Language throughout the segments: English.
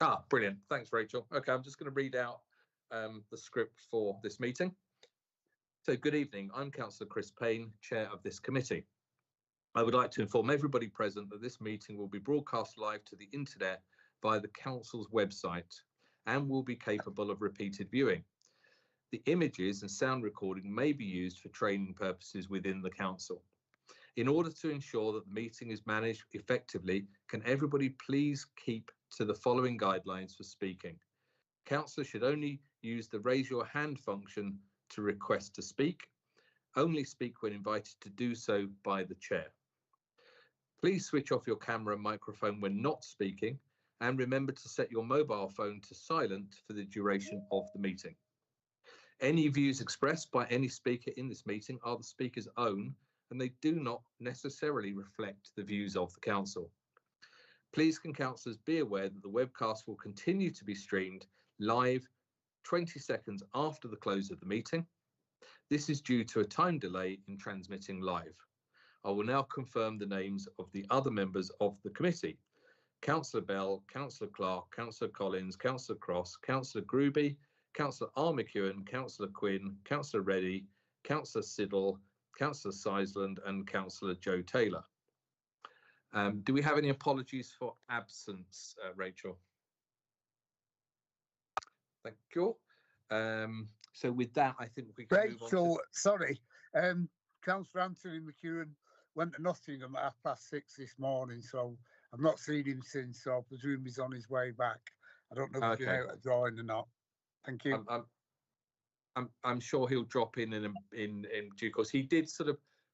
Ah, brilliant. Thanks, Rachel. Okay, I'm just going to read out the script for this meeting. So good evening. I'm Councillor Chris Payne, Chair of this committee. I would like to inform everybody present that this meeting will be broadcast live to the internet via the Council's website and will be capable of repeated viewing. The images and sound recording may be used for training purposes within the Council. In order to ensure that the meeting is managed effectively, can everybody please keep to the following guidelines for speaking? Councillors should only use the raise your hand function to request to speak. Only speak when invited to do so by the chair. Please switch off your camera and microphone when not speaking, and remember to set your mobile phone to silent for the duration of the meeting. Any views expressed by any speaker in this meeting are the speaker's own, and they do not necessarily reflect the views of the Council. Please can councillors be aware that the webcast will continue to be streamed live 20 seconds after the close of the meeting. This is due to a time delay in transmitting live. I will now confirm the names of the other members of the committee. Councillor Bell, Councillor Clark, Councillor Collins, Councillor Cross, Councillor Gruby, Councillor Armacuan, Councillor Quinn, Councillor Reddy, Councillor Siddle, Councillor Sizeland and Councillor Joe Taylor. Do we have any apologies for absence, Rachel? Thank you. So with that, I think we can move on to... Sorry, Councillor Anthony McEwen went to Nottingham at 6:30 this morning, so I've not seen him since, so I presume he's on his way back. I don't know if he's out of drawing or not. Thank you. I'm sure he'll drop in due course. He did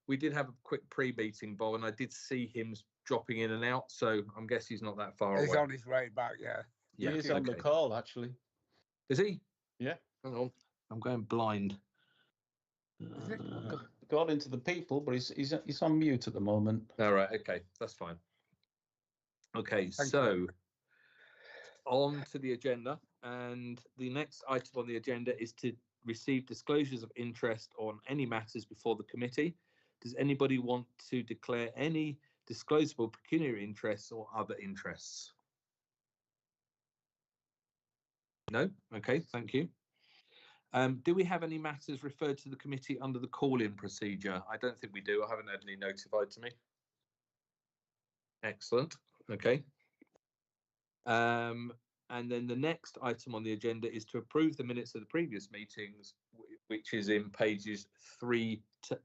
we did have a quick pre-meeting, Bob, and I did see him dropping in and out, so I'm guessing he's not that far away. He's on his way back, yeah. Yeah, he's on the call, actually. Is he? Yeah. Hang on, I'm going blind. Got into the people, but he's on mute at the moment. All right, okay, that's fine. Okay, so on to the agenda, and the next item on the agenda is to receive disclosures of interest on any matters before the committee. Does anybody want to declare any disclosable pecuniary interests or other interests? No? Okay, thank you. Do we have any matters referred to the committee under the call-in procedure? I don't think we do. I haven't had any notified to me. Excellent. Okay. And then the next item on the agenda is to approve the minutes of the previous meetings, which is in pages 3 to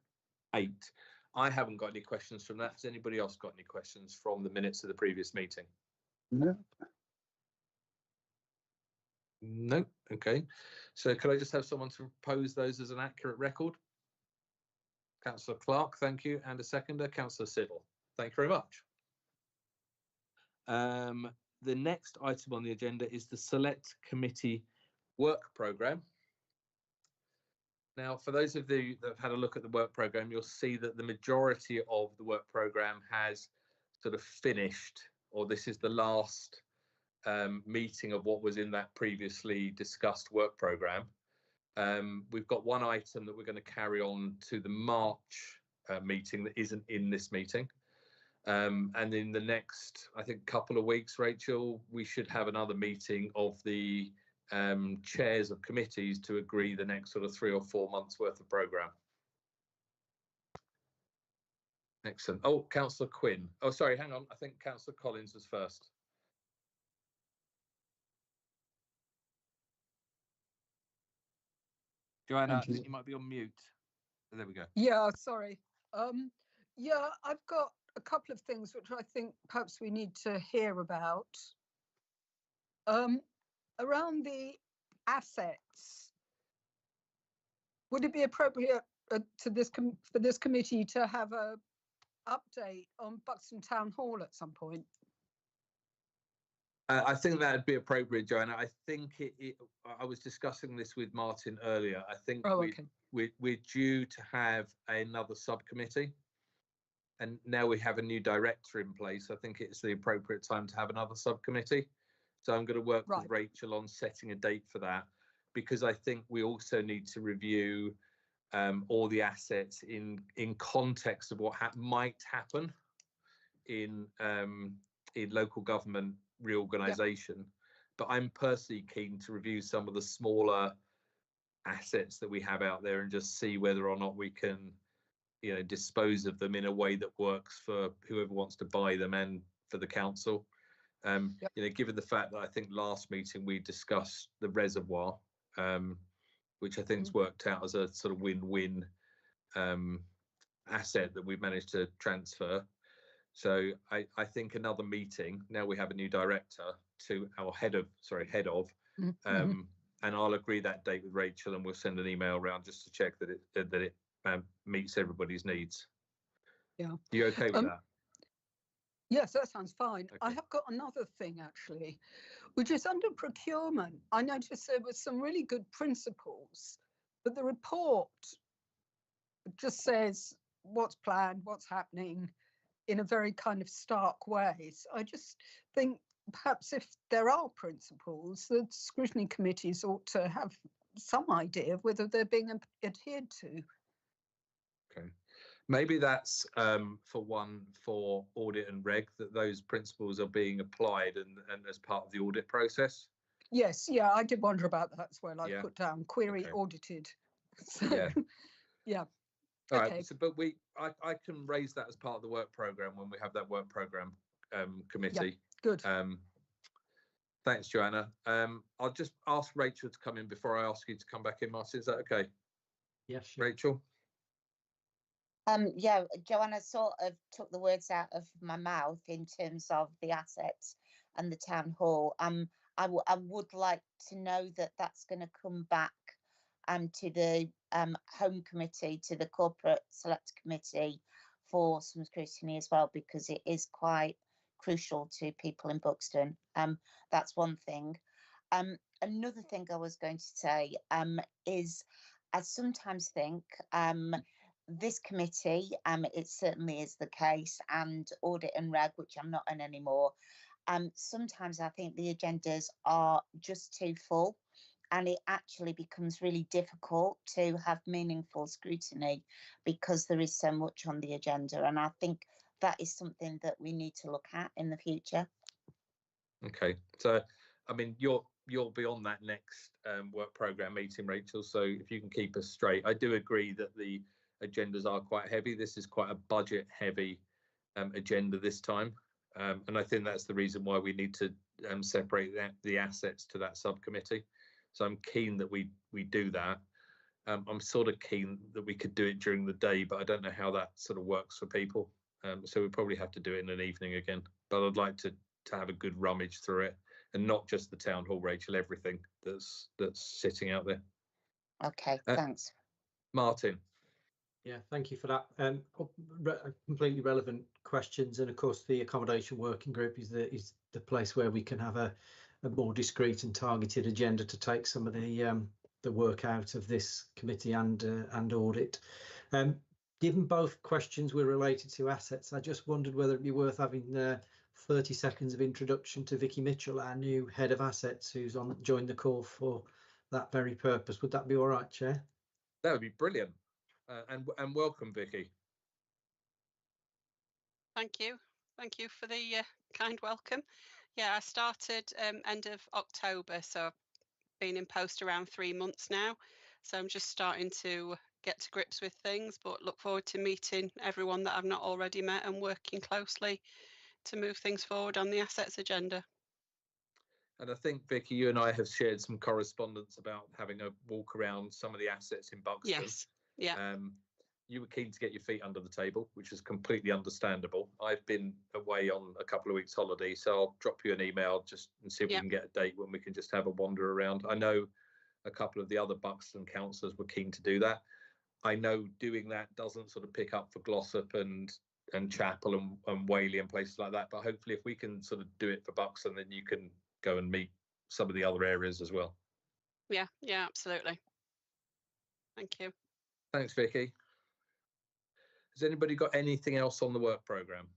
8. I haven't got any questions from that. Has anybody else got any questions from the minutes of the previous meeting? No. No. Okay. So could I just have someone to propose those as an accurate record? Councillor Clark, thank you. And a seconder, Councillor Siddle. Thank you very much. The next item on the agenda is the Select Committee Work Programme. Now, for those of you that have had a look at the work programme, you'll see that the majority of the work programme has sort of finished, or this is the last meeting of what was in that previously discussed work programme. We've got one item that we're going to carry on to the March meeting that isn't in this meeting. And in the next, I think, couple of weeks, Rachel, we should have another meeting of the chairs of committees to agree the next sort of 3 or 4 months worth of programme. Excellent. Oh, Councillor Quinn. Oh, sorry, hang on. I think Councillor Collins was first. Joanna, I think you might be on mute. There we go. Yeah, sorry. Yeah, I've got a couple of things which I think perhaps we need to hear about. Around the assets, would it be appropriate for this committee to have a update on Buxton Town Hall at some point? I think that would be appropriate, Joanna. I think I was discussing this with Martin earlier. I think we're due to have another subcommittee, and now we have a new director in place. I think it's the appropriate time to have another subcommittee. So I'm going to work with Rachel on setting a date for that, because I think we also need to review all the assets in context of what might happen in local government reorganisation. but I'm personally keen to review some of the smaller assets that we have out there and just see whether or not we can, you know, dispose of them in a way that works for whoever wants to buy them and for the council. Yep. You know, given the fact that I think last meeting we discussed the reservoir, which I think's worked out as a sort of win-win asset that we've managed to transfer. So I think another meeting, now we have a new director, to our head of, and I'll agree that date with Rachel, and we'll send an email around just to check that it meets everybody's needs. Yeah. You okay with that? Yes, that sounds fine. I Okay. have got another thing actually, which is under procurement. I noticed there were some really good principles, but the report just says what's planned, what's happening in a very kind of stark way. So I just think perhaps if there are principles, the scrutiny committees ought to have some idea of whether they're being adhered to. Okay. Maybe that's for audit and reg, that those principles are being applied and as part of the audit process. Yes, yeah, I did wonder about that as well. I Yeah. put down query Okay. audited. So, Yeah. yeah. All Okay. right. So, but I can raise that as part of the work program when we have that work program committee. Good. Thanks, Joanna. I'll just ask Rachel to come in before I ask you to come back in, Martin. Is that okay? Yes, sure. Rachel? Yeah, Joanna sort of took the words out of my mouth in terms of the assets and the town hall. I would like to know that that's going to come back to the home committee, to the corporate select committee for some scrutiny as well, because it is quite crucial to people in Buxton. That's one thing. Another thing I was going to say is I sometimes think this committee, it certainly is the case, and audit and reg, which I'm not in anymore, sometimes I think the agendas are just too full, and it actually becomes really difficult to have meaningful scrutiny because there is so much on the agenda, and I think that is something that we need to look at in the future. Okay, so I mean you'll be on that next work program meeting, Rachel, so if you can keep us straight. I do agree that the agendas are quite heavy. This is quite a budget heavy agenda this time, and I think that's the reason why we need to separate the assets to that subcommittee. So I'm keen that we do that. I'm sort of keen that we could do it during the day, but I don't know how that sort of works for people. So we probably have to do it in an evening again, but I'd like to have a good rummage through it, and not just the town hall, Rachel, everything that's sitting out there. Okay, thanks. Martin. Yeah, thank you for that. Completely relevant questions, and of course the accommodation working group is the place where we can have a more discreet and targeted agenda to take some of the work out of this committee and audit. Given both questions were related to assets, I just wondered whether it'd be worth having 30 seconds of introduction to Vicky Mitchell, our new head of assets, who's joined the call for that very purpose. Would that be all right, Chair? That would be brilliant. And welcome, Vicky. Thank you for the kind welcome. Yeah, I started end of October, so I've been in post around 3 months now. So I'm just starting to get to grips with things, but look forward to meeting everyone that I've not already met and working closely to move things forward on the assets agenda. And I think, Vicky, you and I have shared some correspondence about having a walk around some of the assets in Buxton. Yes, yeah. You were keen to get your feet under the table, which is completely understandable. I've been away on a couple of weeks holiday, so I'll drop you an email just and see if we can get a date when we can just have a wander around. I know a couple of the other Buxton councillors were keen to do that. I know doing that doesn't sort of pick up for Glossop and Chapel and Whaley and places like that, but hopefully if we can sort of do it for Buxton, then you can go and meet some of the other areas as well. Yeah, absolutely. Thank you. Thanks, Vicky. Has anybody got anything else on the work programme?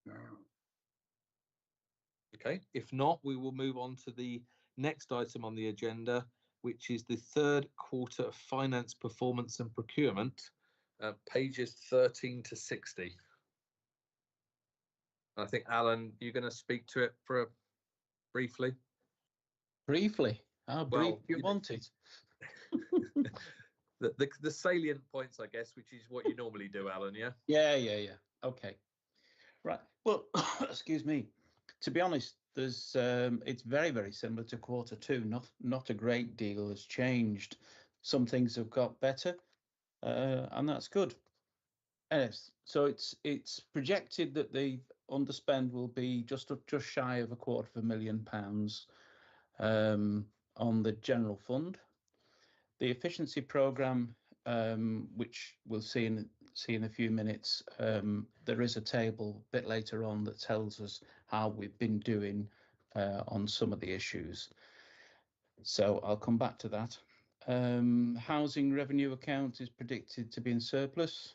No. Okay, if not, we will move on to the next item on the agenda, which is the third quarter of finance performance and procurement, pages 13 to 60. I think, Alan, you're going to speak to it briefly. Briefly, how brief Well, do you want it? the salient points, I guess, which is what you normally do, Alan. Yeah. Yeah. Okay. Right. Well, excuse me. To be honest, there's it's very, very similar to Q2. Not a great deal has changed. Some things have got better, and that's good. Yes. So it's projected that the underspend will be just shy of £250,000 on the general fund. The efficiency programme, which we'll see in a few minutes, there is a table a bit later on that tells us how we've been doing on some of the issues. So I'll come back to that. Housing revenue account is predicted to be in surplus,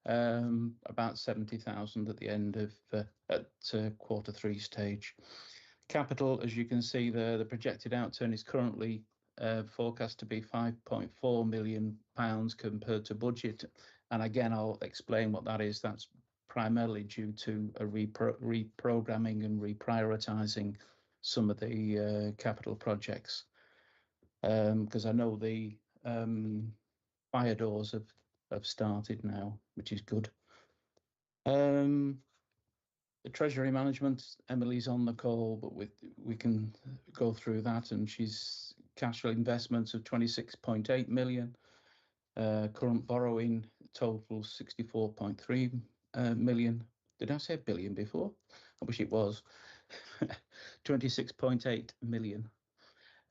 about 70,000 at the end of Q3 stage. Capital, as you can see there, the projected outturn is currently forecast to be £5.4 million compared to budget. And again, I'll explain what that is. That's primarily due to a reprogramming and reprioritising some of the capital projects. Because I know the fire doors have started now, which is good. The treasury management, Emily's on the call, but we can go through that, and she's cash investments of 26.8 million. Current borrowing totals 64.3 million. Did I say billion before? I wish it was. 26.8 million.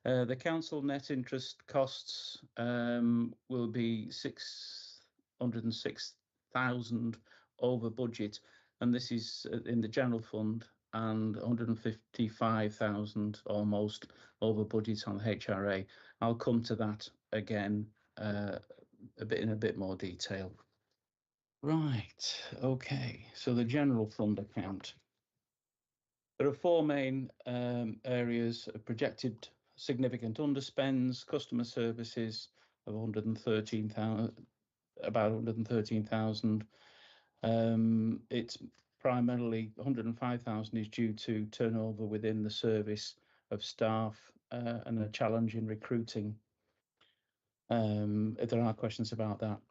The council net interest costs will be 606,000 over budget, and this is in the general fund, and 155,000 almost over budget on HRA. I'll come to that again in a bit more detail. Right, okay, so the general fund account. There are four main areas of projected significant underspends. Customer services of 113,000, about 113,000. It's primarily 105,000 is due to turnover within the service of staff and a challenge in recruiting. If there are questions about that,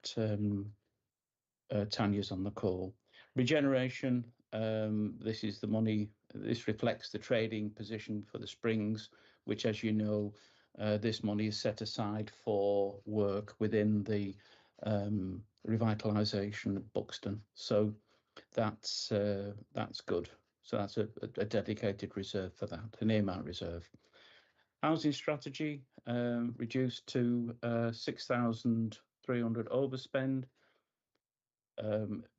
Tanya's on the call. Regeneration, this is the money, this reflects the trading position for the Springs, which, as you know, this money is set aside for work within the revitalisation of Buxton. So that's good. So that's a dedicated reserve for that, an earmark reserve. Housing strategy reduced to 6,300 overspend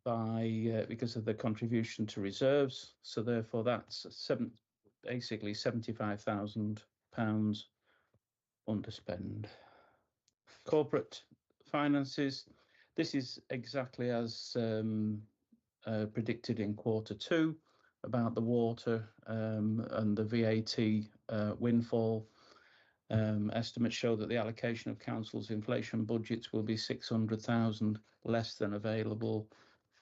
because of the contribution to reserves. So therefore, that's basically £75,000 underspend. Corporate finances. This is exactly as predicted in Q2 about the water and the VAT windfall. Estimates show that the allocation of council's inflation budgets will be 600,000 less than available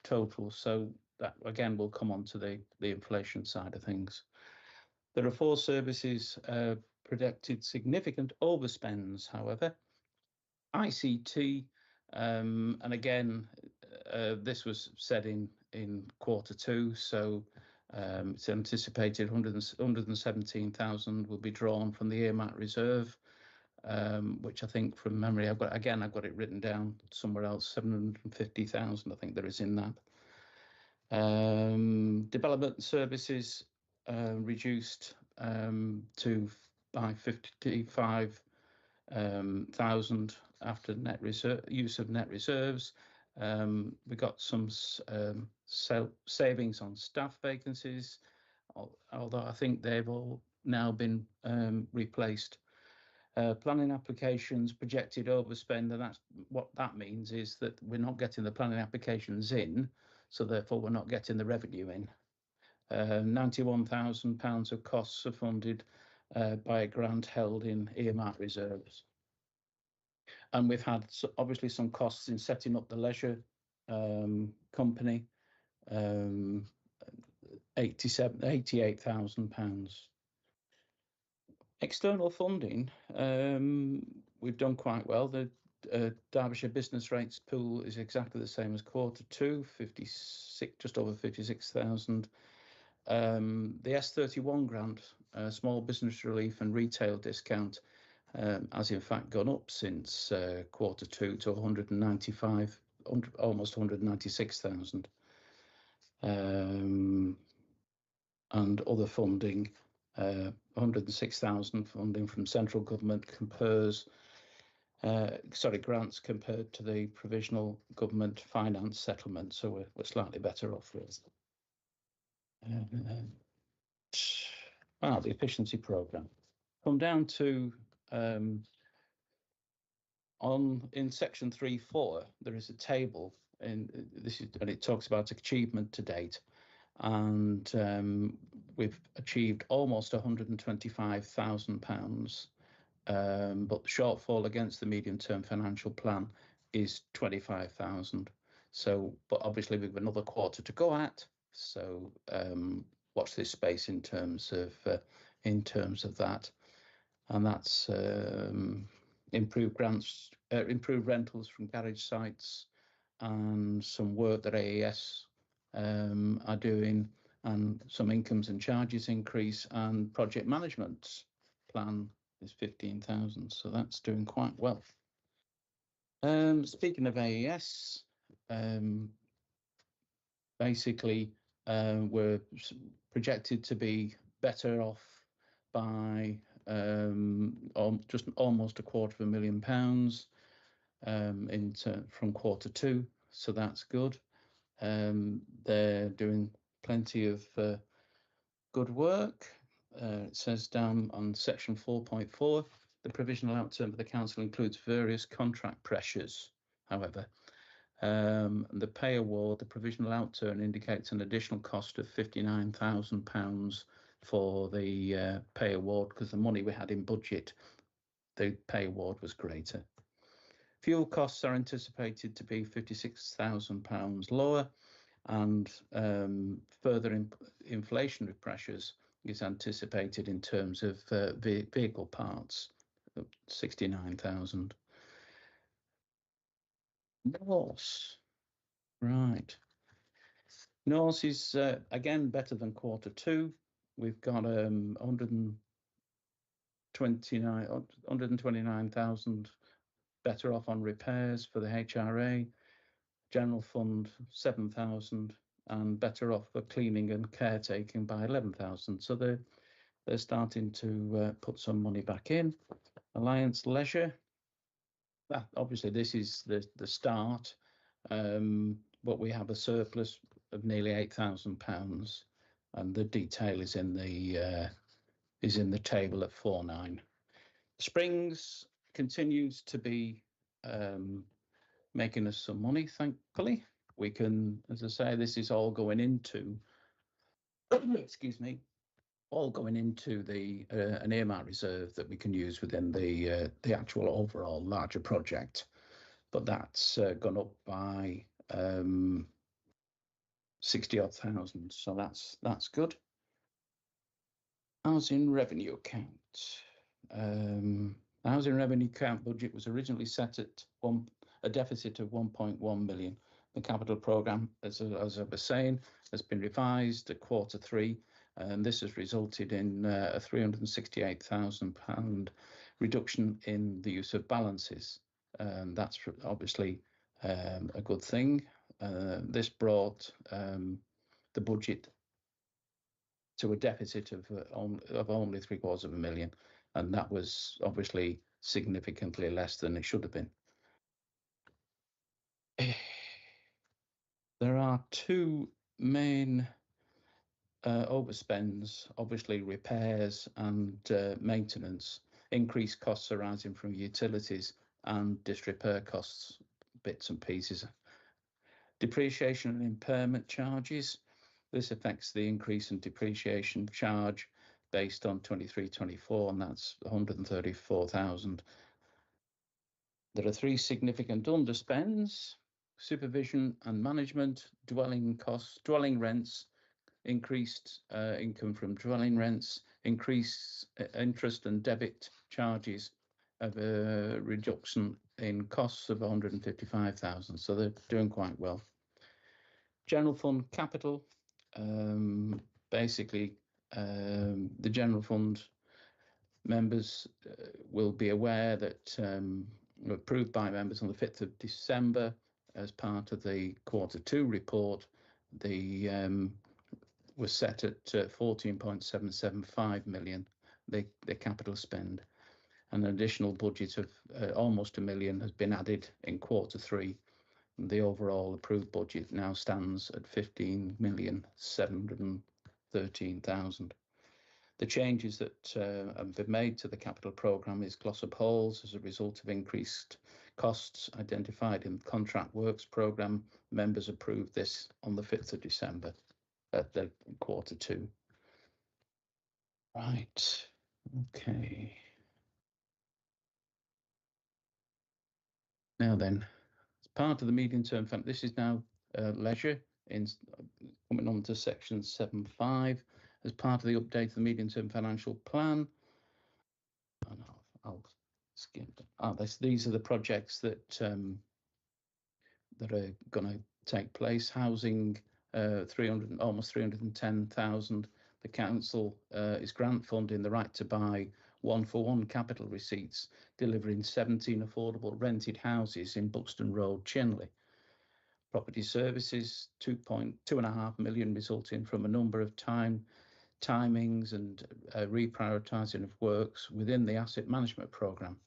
total. So that again will come on to the inflation side of things. There are four services predicted significant overspends, however. ICT, and again, this was said in Q2, so it's anticipated 117,000 will be drawn from the earmark reserve, which I think from memory, I've got it written down somewhere else, 750,000 I think there is in that. Development services reduced by 55,000 after use of net reserves. We got some savings on staff vacancies, although I think they've all now been replaced. Planning applications projected overspend, and that's what that means is that we're not getting the planning applications in, so therefore we're not getting the revenue in. £91,000 of costs are funded by a grant held in earmark reserves. And we've had obviously some costs in setting up the leisure company, £88,000. External funding, we've done quite well. The Derbyshire Business Rates pool is exactly the same as Q2, 56, just over 56,000. The S31 grant, small business relief and retail discount, has in fact gone up since Q2 to 195, almost 196,000. And other funding, 106,000 funding from central government grants compared to the provisional government finance settlement, so we're slightly better off with. The efficiency programme. Come down to in section 3.4, there is a table, and it talks about achievement to date, and we've achieved almost £125,000, but the shortfall against the medium-term financial plan is 25,000. So, but obviously we've another quarter to go at. So watch this space in terms of that, and that's improved grants, improved rentals from garage sites, and some work that AES are doing, and some incomes and charges increase, and project management plan is 15,000, so that's doing quite well. Speaking of AES, basically we're projected to be better off by just almost £250,000 from Q2, so that's good. They're doing plenty of good work. It says down on section 4.4, the provisional outturn for the council includes various contract pressures. However, the pay award, the provisional outturn indicates an additional cost of £59,000 for the pay award, because the money we had in budget, the pay award was greater. Fuel costs are anticipated to be £56,000 lower, and further inflationary pressures is anticipated in terms of vehicle parts, 69,000. Norse, right. Norse is again better than Q2. We've got 129,000 better off on repairs for the HRA. General fund 7,000, and better off for cleaning and caretaking by 11,000. So they're starting to put some money back in. Alliance Leisure, obviously this is the start, but we have a surplus of nearly £8,000, and the detail is in the table at 4.9. Springs continues to be making us some money, thankfully. We can, as I say, this is all going into excuse me, all going into the an earmark reserve that we can use within the actual overall larger project, but that's gone up by 60-odd thousand, so that's good. Housing revenue account. Housing revenue account budget was originally set at a deficit of 1.1 million. The capital programme, as I was saying, has been revised at Q3, and this has resulted in a £368,000 reduction in the use of balances. That's obviously a good thing. This brought the budget to a deficit of only £750,000, and that was obviously significantly less than it should have been. There are two main overspends, obviously repairs and maintenance, increased costs arising from utilities and disrepair costs, bits and pieces. Depreciation and impairment charges. This affects the increase in depreciation charge based on 23-24, and that's 134,000. There are three significant underspends: supervision and management, dwelling costs, dwelling rents, increased income from dwelling rents, increased interest and debit charges of a reduction in costs of 155,000. So they're doing quite well. General fund capital, basically the general fund members will be aware that approved by members on the 5th of December as part of the Q2 report, the was set at 14.775 million, the capital spend. An additional budget of almost £1 million has been added in Q3. The overall approved budget now stands at 15,713,000. The changes that have been made to the capital programme is Glossop Halls as a result of increased costs identified in the contract works programme. Members approved this on the 5th of December at the Q2. Right, okay. Now then, as part of the medium-term fund, this is now leisure, in coming on to section 7.5, as part of the update of the medium-term financial plan. And I'll skim. These are the projects that that are going to take place. Housing, almost 310,000. The council is grant funding the right to buy 1-for-1 capital receipts, delivering 17 affordable rented houses in Buxton Road, Chinley. Property services, 2.5 million, resulting from a number of timings and reprioritising of works within the asset management programme,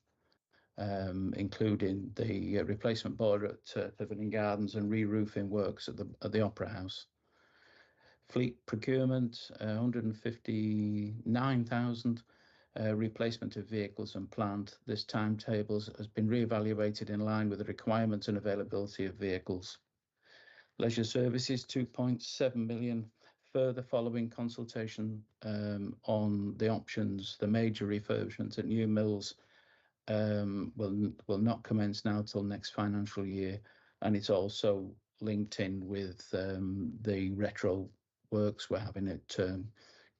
including the replacement boiler at Pavilion Gardens and re-roofing works at the Opera House. Fleet procurement, 159,000. Replacement of vehicles and plant. This timetable has been re-evaluated in line with the requirements and availability of vehicles. Leisure services, 2.7 million. Further following consultation on the options, the major refurbishment at New Mills will not commence now till next financial year, and it's also linked in with the retro works we're having at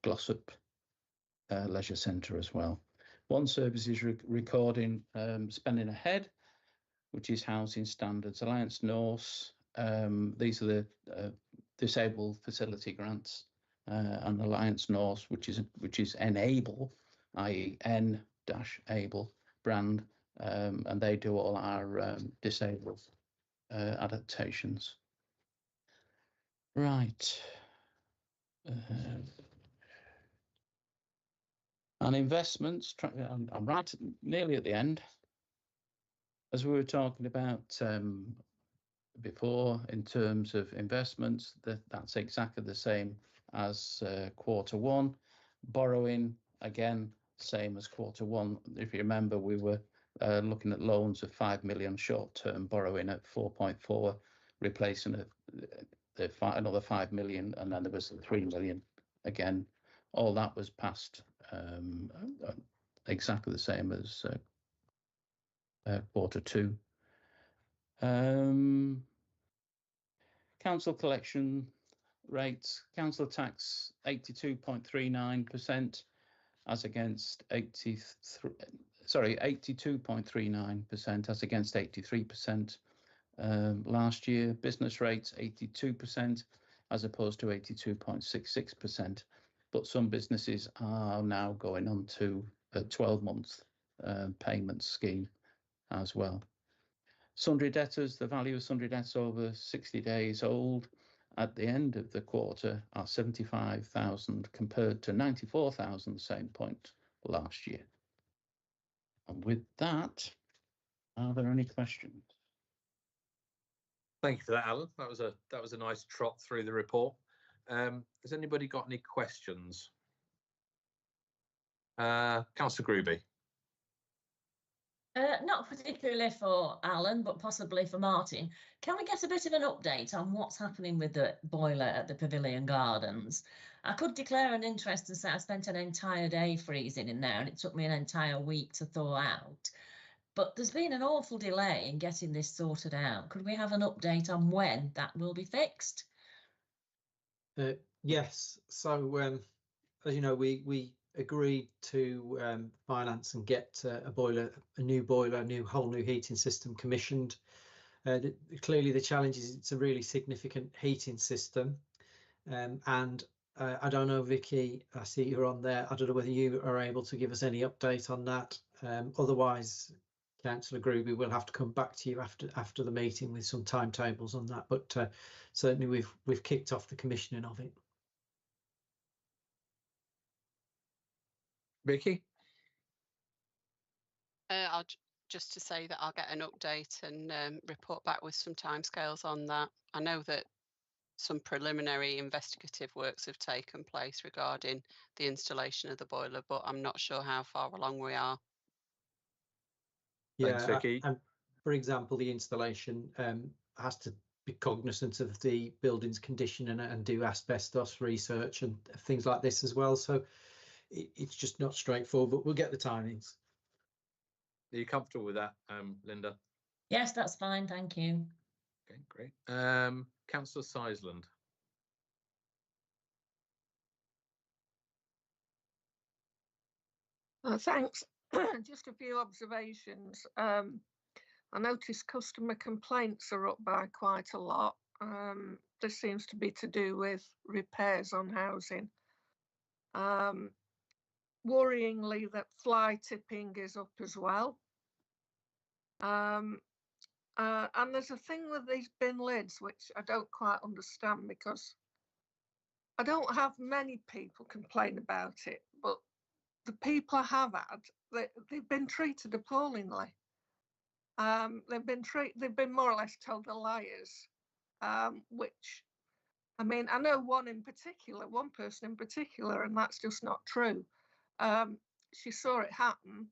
Glossop Leisure Centre as well. One service is recording spending ahead, which is housing standards. Alliance Norse, these are the disabled facility grants, and Alliance Norse, which is Enable, i.e. N-Able brand, and they do all our disabled adaptations. Right. And investments, I'm right nearly at the end. As we were talking about before, in terms of investments, that's exactly the same as Q1. Borrowing, again, same as Q1. If you remember, we were looking at loans of 5 million short-term borrowing at 4.4, replacing another 5 million, and then there was 3 million again. All that was passed exactly the same as Q2. Council collection rates, council tax 82.39% as against 82.39% as against 83% last year. Business rates 82% as opposed to 82.66%. But some businesses are now going on to a 12-month payment scheme as well. Sundry debtors, the value of sundry debts over 60 days old at the end of the quarter are 75,000 compared to 94,000 same point last year. And with that, are there any questions? Thank you for that, Alan. That was a nice trot through the report. Has anybody got any questions? Councillor Gruby. Not particularly for Alan, but possibly for Martin. Can we get a bit of an update on what's happening with the boiler at the Pavilion Gardens? I could declare an interest and say I spent an entire day freezing in there and it took me an entire week to thaw out. But there's been an awful delay in getting this sorted out. Could we have an update on when that will be fixed? Yes. So as you know, we agreed to finance and get a whole new heating system commissioned. Clearly, the challenge is it's a really significant heating system, and I don't know, Vicky, I see you're on there. I don't know whether you are able to give us any update on that. Otherwise, Councillor Gruby will have to come back to you after the meeting with some timetables on that. But certainly we've kicked off the commissioning of it. Vicky? Just to say that I'll get an update and report back with some timescales on that. I know that some preliminary investigative works have taken place regarding the installation of the boiler, but I'm not sure how far along we are. Thanks, Vicky. And for example, the installation has to be cognizant of the building's condition and do asbestos research and things like this as well. So it's just not straightforward, but we'll get the timings. Are you comfortable with that, Linda? Yes, that's fine. Thank you. Okay, great. Councillor Sizeland. Thanks. Just a few observations. I noticed customer complaints are up by quite a lot. This seems to be to do with repairs on housing. Worryingly, that fly tipping is up as well. And there's a thing with these bin lids which I don't quite understand, because I don't have many people complain about it, but the people I have had, they've been treated appallingly. They've been more or less told they're liars, which, I mean, I know one person in particular, and that's just not true. She saw it happen.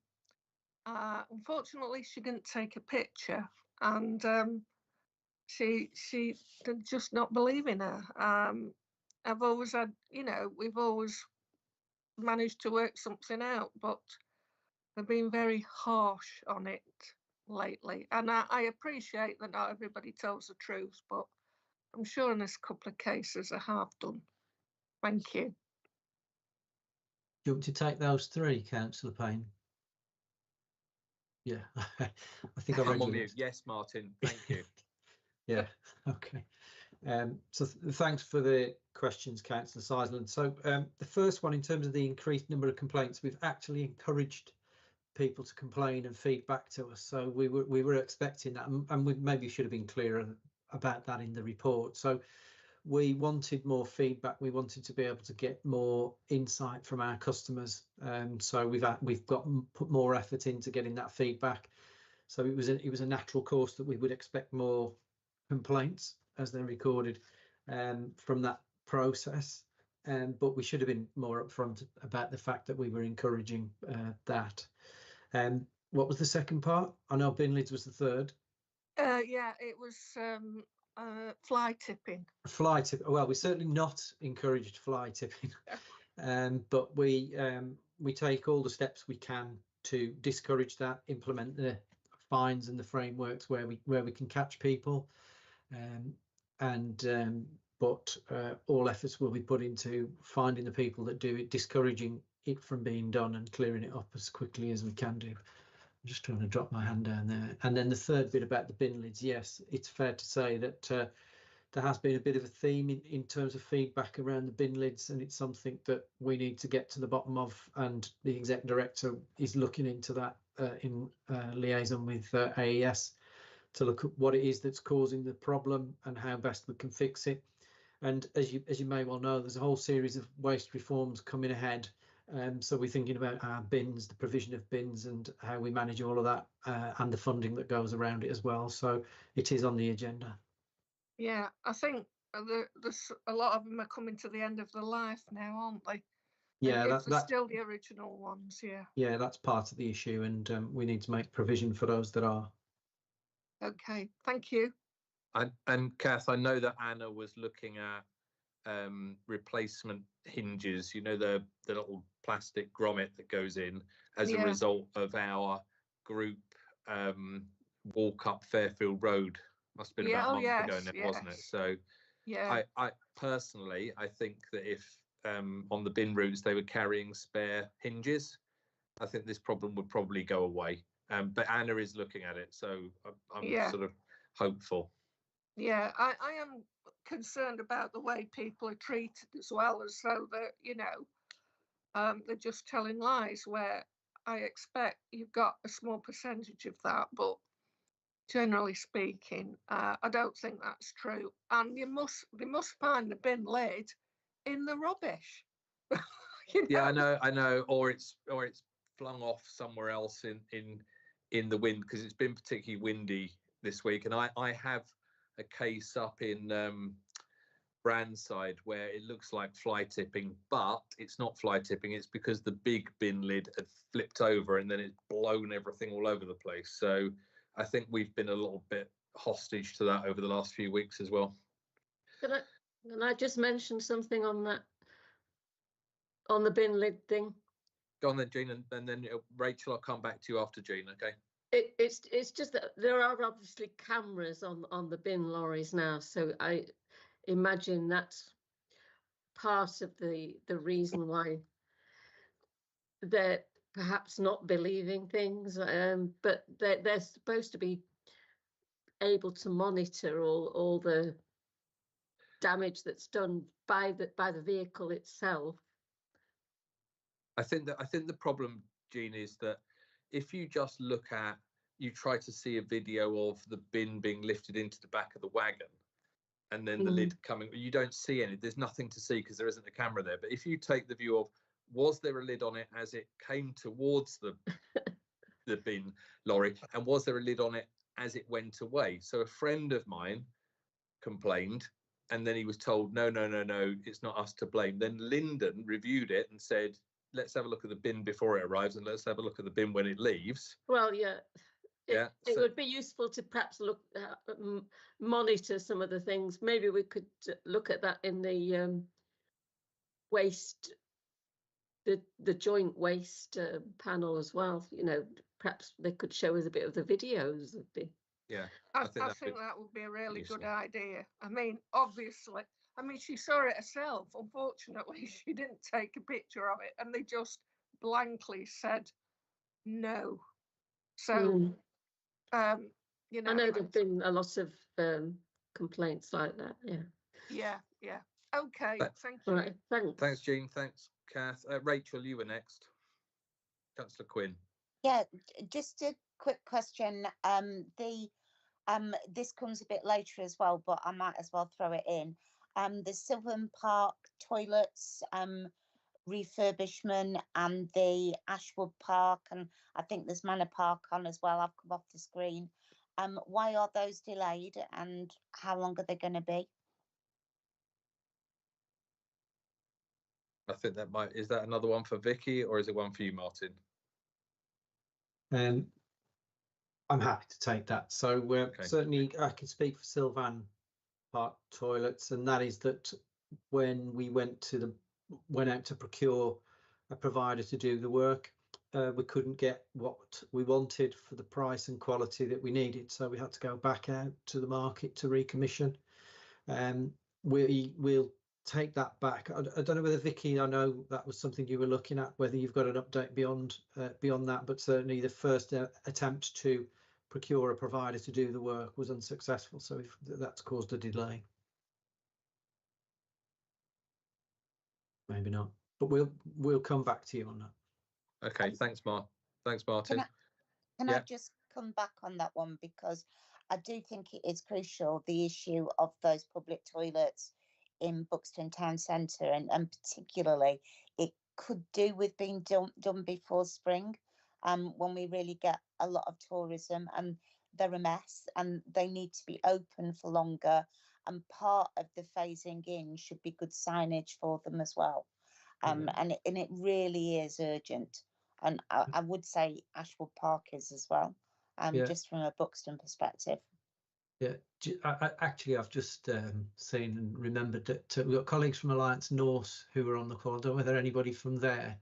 Unfortunately, she didn't take a picture, and she did just not believe in her. I've always had, we've always managed to work something out, but they've been very harsh on it lately. And I appreciate that not everybody tells the truth, but I'm sure in this couple of cases I have done. Thank you. Do you want to take those three, Councillor Payne? Yeah, I think I'm on mute. Yes, Martin, thank you. Yeah, okay. So thanks for the questions, Councillor Sizeland. So the first one, in terms of the increased number of complaints, we've actually encouraged people to complain and feedback to us. So we were expecting that, and we maybe should have been clearer about that in the report. So we wanted more feedback. We wanted to be able to get more insight from our customers. So we've put more effort into getting that feedback. So it was a natural course that we would expect more complaints as they're recorded from that process. But we should have been more upfront about the fact that we were encouraging that. What was the second part? I know bin lids was the third. Yeah, it was fly tipping. Fly tip. Well, we certainly not encouraged fly tipping, but we take all the steps we can to discourage that, implement the fines and the frameworks where we can catch people, but all efforts will be put into finding the people that do it, discouraging it from being done, and clearing it up as quickly as we can do. I'm just trying to drop my hand down there. And then the third bit about the bin lids, yes, it's fair to say that there has been a bit of a theme in terms of feedback around the bin lids, and it's something that we need to get to the bottom of, and the exec director is looking into that in liaison with AES to look at what it is that's causing the problem and how best we can fix it. And as you may well know, there's a whole series of waste reforms coming ahead. So we're thinking about our bins, the provision of bins, and how we manage all of that, and the funding that goes around it as well. So it is on the agenda. Yeah, I think there's a lot of them are coming to the end of their life now, aren't they? Yeah, that's still the original ones. Yeah. Yeah, that's part of the issue, and we need to make provision for those that are. Okay, thank you. And Kath, I know that Anna was looking at replacement hinges, the little plastic grommet that goes in as a result of our group walk up Fairfield Road. Must have been about a month ago now, wasn't it? So Yeah. I personally, I think that if on the bin routes they were carrying spare hinges, I think this problem would probably go away. But Anna is looking at it, so I'm sort of hopeful. Yeah, I am concerned about the way people are treated as well, as though that, you know, they're just telling lies, where I expect you've got a small percentage of that, but generally speaking, I don't think that's true. And they must find the bin lid in the rubbish. You know? Yeah, I know, or it's flung off somewhere else in the wind, because it's been particularly windy this week, and I have a case up in Brandside where it looks like fly tipping, but it's not fly tipping. It's because the big bin lid had flipped over and then it's blown everything all over the place. So I think we've been a little bit hostage to that over the last few weeks as well. Can I just mention something on that, on the bin lid thing? Go on then, Jean, and then Rachel, I'll come back to you after Jean, okay? It's just that there are obviously cameras on the bin lorries now, so I imagine that's part of the reason why they're perhaps not believing things, but they're supposed to be able to monitor all the damage that's done by the vehicle itself. I think the problem, Jean, is that if you just you try to see a video of the bin being lifted into the back of the wagon and then the lid coming, you don't see any. There's nothing to see because there isn't a camera there. But if you take the view of, was there a lid on it as it came towards the bin lorry, and was there a lid on it as it went away? So a friend of mine complained, and then he was told, no, it's not us to blame. Then Linden reviewed it and said, let's have a look at the bin before it arrives, and let's have a look at the bin when it leaves. Well, yeah. It would be useful to perhaps monitor some of the things. Maybe we could look at that in the waste, the joint waste panel as well. You know, perhaps they could show us a bit of the videos of the. Yeah, I think that would be a really good idea. I mean, obviously, she saw it herself. Unfortunately, she didn't take a picture of it, and they just blankly said no. So, you know, I know there've been a lot of complaints like that. Yeah. Okay, thank you. All right, thanks. Thanks, Jean. Thanks, Kath. Rachel, you were next. Councillor Quinn. Yeah, just a quick question. This comes a bit later as well, but I might as well throw it in. The Sylvan Park toilets refurbishment and the Ashwood Park, and I think there's Manor Park on as well. I've come off the screen. Why are those delayed, and how long are they going to be? I think is that another one for Vicky, or is it one for you, Martin? I'm happy to take that. So certainly I can speak for Sylvan Park toilets, and that is that when we went out to procure a provider to do the work, we couldn't get what we wanted for the price and quality that we needed, so we had to go back out to the market to recommission. We'll take that back. I don't know whether Vicky, I know that was something you were looking at, whether you've got an update beyond that, but certainly the first attempt to procure a provider to do the work was unsuccessful, so that's caused a delay. Maybe not, but we'll come back to you on that. Okay, thanks, Martin. Can I just come back on that one, because I do think it is crucial, the issue of those public toilets in Buxton Town Centre, and particularly it could do with being done before spring, when we really get a lot of tourism, and they're a mess and they need to be open for longer, and part of the phasing in should be good signage for them as well. And it really is urgent, and I would say Ashwood Park is as well, just from a Buxton perspective. Yeah, actually, I've just seen and remembered that we've got colleagues from Alliance North who are on the call. I don't know whether anybody from there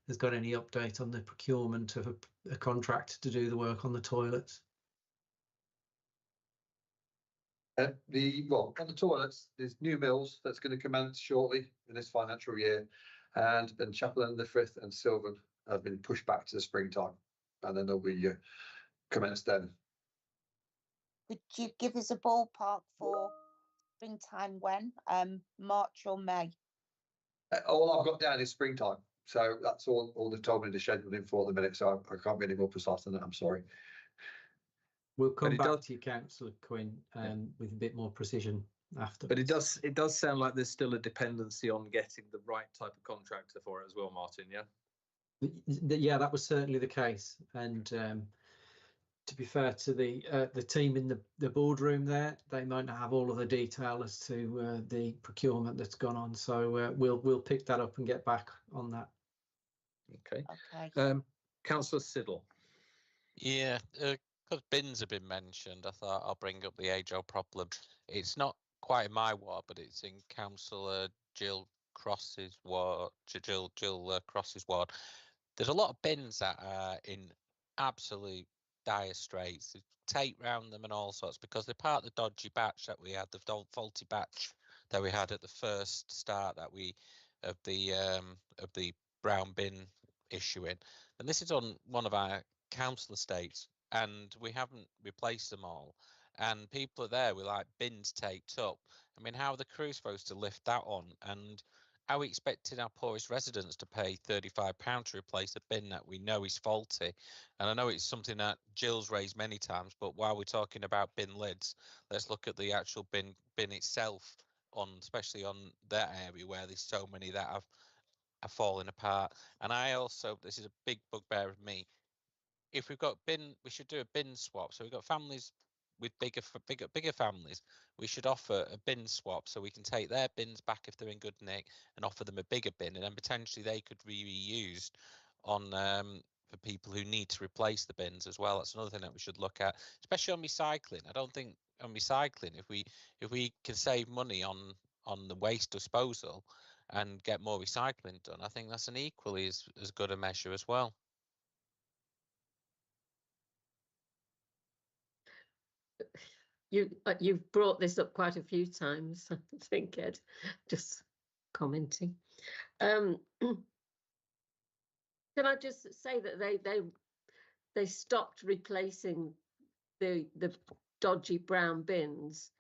has got any update on the procurement of a contract to do the work on the toilets. On the toilets, there's new mills that's going to commence shortly in this financial year, and then Chapel and the Frith and Sylvan have been pushed back to the springtime, and then they'll be commenced then. Could you give us a ballpark for springtime when? March or May? All I've got down is springtime, so that's all they've told me to schedule in for at the minute. So I can't be any more precise than that. I'm sorry. We'll come back to you, Councillor Quinn, with a bit more precision after. But it does sound like there's still a dependency on getting the right type of contractor for it as well, Martin. Yeah. Yeah, that was certainly the case. And to be fair to the team in the boardroom there, they might not have all of the detail as to the procurement that's gone on. So we'll pick that up and get back on that. Okay. Councillor Siddle. Yeah. Because bins have been mentioned, I thought I'll bring up the age-old problem. It's not quite in my ward, but it's in Councillor Jill Cross's ward. Jill Cross's ward. There's a lot of bins that are in absolute dire straits. There's tape round them and all sorts because they're part of the dodgy batch that we had, the faulty batch that we had at the first start of the brown bin issuing. And this is on one of our council estates, and we haven't replaced them all, and people are there with like bins taped up. I mean, how are the crew supposed to lift that on, and are we expecting our poorest residents to pay £35 to replace a bin that we know is faulty? And I know it's something that Jill's raised many times, but while we're talking about bin lids, let's look at the actual bin itself, especially on that area where there's so many that are falling apart. And I also, this is a big bugbear of me, if we've got bin, we should do a bin swap. So we've got families with bigger families. We should offer a bin swap so we can take their bins back if they're in good nick and offer them a bigger bin, and then potentially they could be reused on for people who need to replace the bins as well. That's another thing that we should look at, especially on recycling. I don't think on recycling, if we can save money on the waste disposal and get more recycling done, I think that's an equally as good a measure as well. You've brought this up quite a few times, I think, Ed. Just commenting. Can I just say that they stopped replacing the dodgy brown bins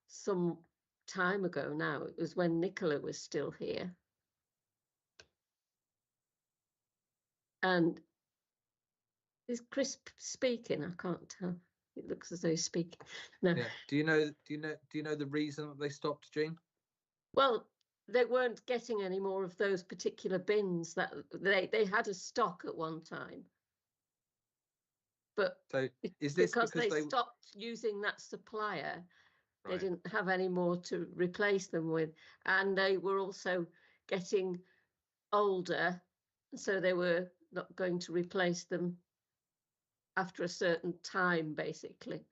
some time ago now? It was when Nicola was still here. And is Chris speaking? I can't tell. It looks as though he's speaking. No. Yeah. Do you know the reason that they stopped, Jean? Well, they weren't getting any more of those particular bins that they had a stock at one time. But so is this because they stopped using that supplier, right, they didn't have any more to replace them with, and they were also getting older, so they were not going to replace them after a certain time, basically.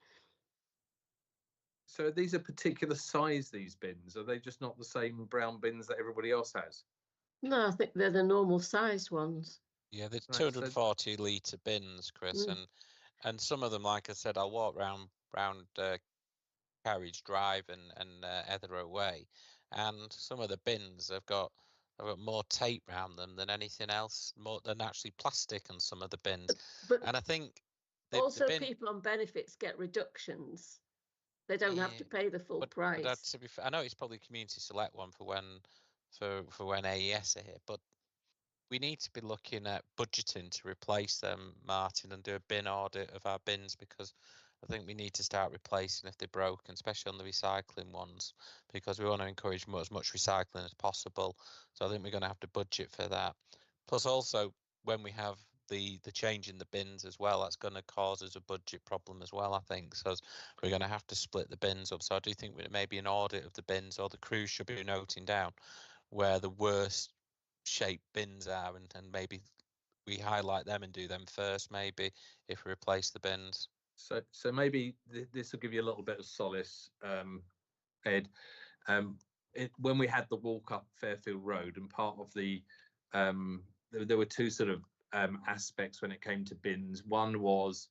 So these are particular size, these bins? Are they just not the same brown bins that everybody else has? No, I think they're the normal sized ones. Yeah, they're 240 litre bins, Chris, and some of them, like I said, I'll walk round Carriage Drive and Etherow Way, and some of the bins have got more tape around them than anything else, more than actually plastic on some of the bins. And I think also people on benefits get reductions. They don't have to pay the full price. But to be fair, I know it's probably community select one for when AES are here, but we need to be looking at budgeting to replace them, Martin, and do a bin audit of our bins, because I think we need to start replacing if they're broken, especially on the recycling ones, because we want to encourage as much recycling as possible. So I think we're going to have to budget for that. Plus also, when we have the change in the bins as well, that's going to cause us a budget problem as well, I think. So we're going to have to split the bins up. So I do think maybe an audit of the bins, or the crew should be noting down where the worst shaped bins are, and maybe we highlight them and do them first, maybe, if we replace the bins. So maybe this will give you a little bit of solace, Ed. When we had the walk up Fairfield Road, and part of the there were two sort of aspects when it came to bins. One was,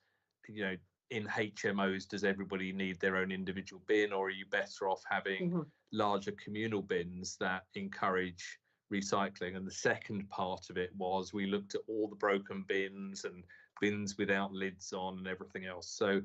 in HMOs, does everybody need their own individual bin, or are you better off having larger communal bins that encourage recycling? And the second part of it was we looked at all the broken bins and bins without lids on and everything else. So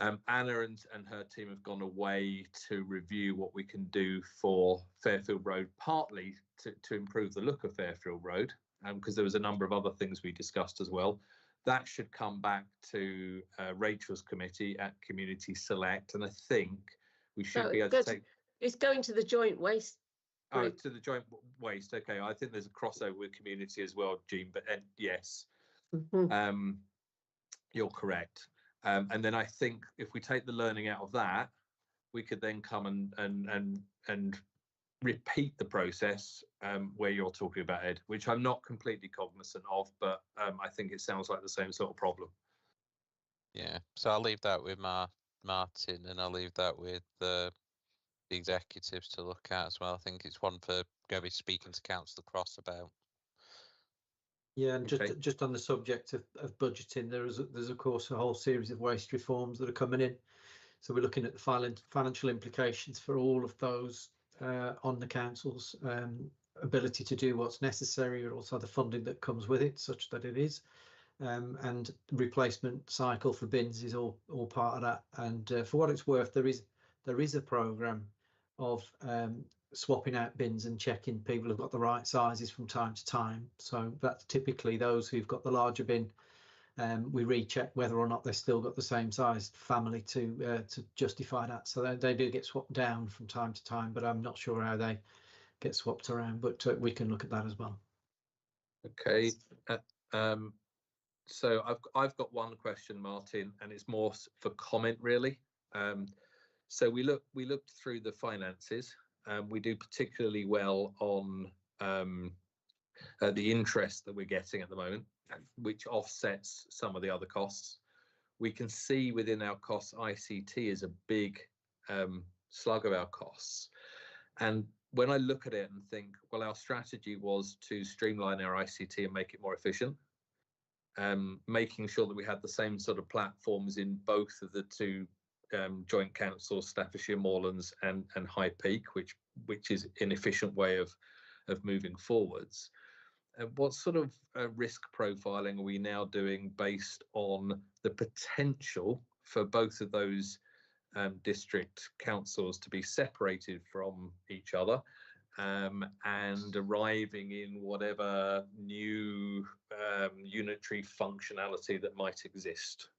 Anna and her team have gone away to review what we can do for Fairfield Road, partly to improve the look of Fairfield Road, because there was a number of other things we discussed as well. That should come back to Rachel's committee at Community Select, and I think we should be able to take. It's going to the joint waste. Oh, to the joint waste. Okay, I think there's a crossover with community as well, Jean. But yes, you're correct. And then I think if we take the learning out of that, we could then come and repeat the process where you're talking about, Ed, which I'm not completely cognizant of, but I think it sounds like the same sort of problem. Yeah, so I'll leave that with Martin, and I'll leave that with the executives to look at as well. I think it's one for going to be speaking to Councillor Cross about. Yeah, and just on the subject of budgeting, there's of course a whole series of waste reforms that are coming in. So we're looking at the financial implications for all of those on the council's ability to do what's necessary, and also the funding that comes with it, such that it is. And replacement cycle for bins is all part of that. And for what it's worth, there is a programme of swapping out bins and checking people have got the right sizes from time to time. So that's typically those who've got the larger bin. We recheck whether or not they've still got the same size family to justify that. So they do get swapped down from time to time, but I'm not sure how they get swapped around. But we can look at that as well. Okay. So I've got one question, Martin, and it's more for comment really. So we looked through the finances. We do particularly well on the interest that we're getting at the moment, which offsets some of the other costs. We can see within our costs, ICT is a big slug of our costs. And when I look at it and think, well, our strategy was to streamline our ICT and make it more efficient, making sure that we had the same sort of platforms in both of the two joint councils, Staffordshire Moorlands and High Peak, which is an efficient way of moving forwards. What sort of risk profiling are we now doing based on the potential for both of those district councils to be separated from each other and arriving in whatever new unitary functionality that might exist?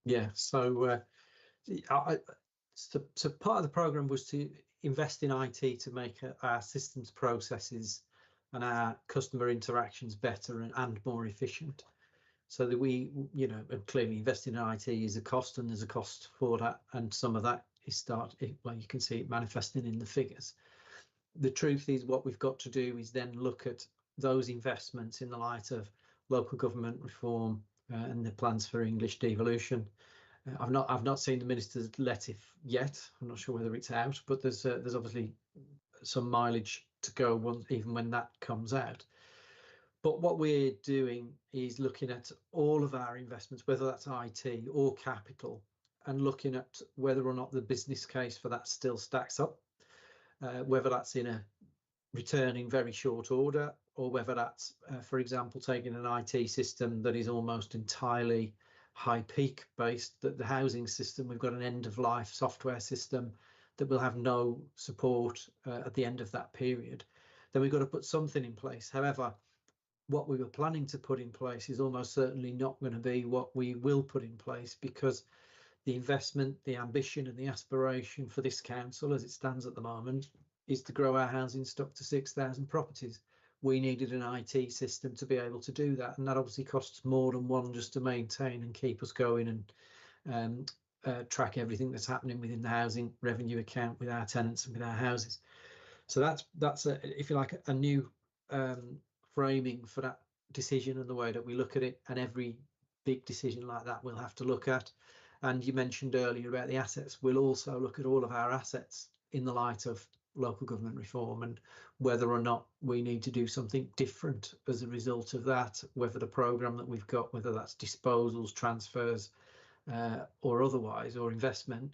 Yeah, so so part of the programme was to invest in IT to make our systems, processes and our customer interactions better and more efficient, so that we, and clearly investing in IT is a cost, and there's a cost for that, and some of that is well, you can see it manifesting in the figures. The truth is, what we've got to do is then look at those investments in the light of local government reform and the plans for English devolution. I've not seen the minister's letter yet. I'm not sure whether it's out, but there's obviously some mileage to go even when that comes out. But what we're doing is looking at all of our investments, whether that's IT or capital, and looking at whether or not the business case for that still stacks up, whether that's in a return in very short order, or whether that's, for example, taking an IT system that is almost entirely High Peak based, that the housing system, we've got an end of life software system that will have no support at the end of that period. Then we've got to put something in place. However, what we were planning to put in place is almost certainly not going to be what we will put in place, because the investment, the ambition and the aspiration for this council as it stands at the moment is to grow our housing stock to 6,000 properties. We needed an IT system to be able to do that, and that obviously costs more than one just to maintain and keep us going and track everything that's happening within the housing revenue account with our tenants and with our houses. So that's if you like, a new framing for that decision and the way that we look at it, and every big decision like that we'll have to look at. And you mentioned earlier about the assets. We'll also look at all of our assets in the light of local government reform and whether or not we need to do something different as a result of that, whether the programme that we've got, whether that's disposals, transfers, or otherwise, or investment,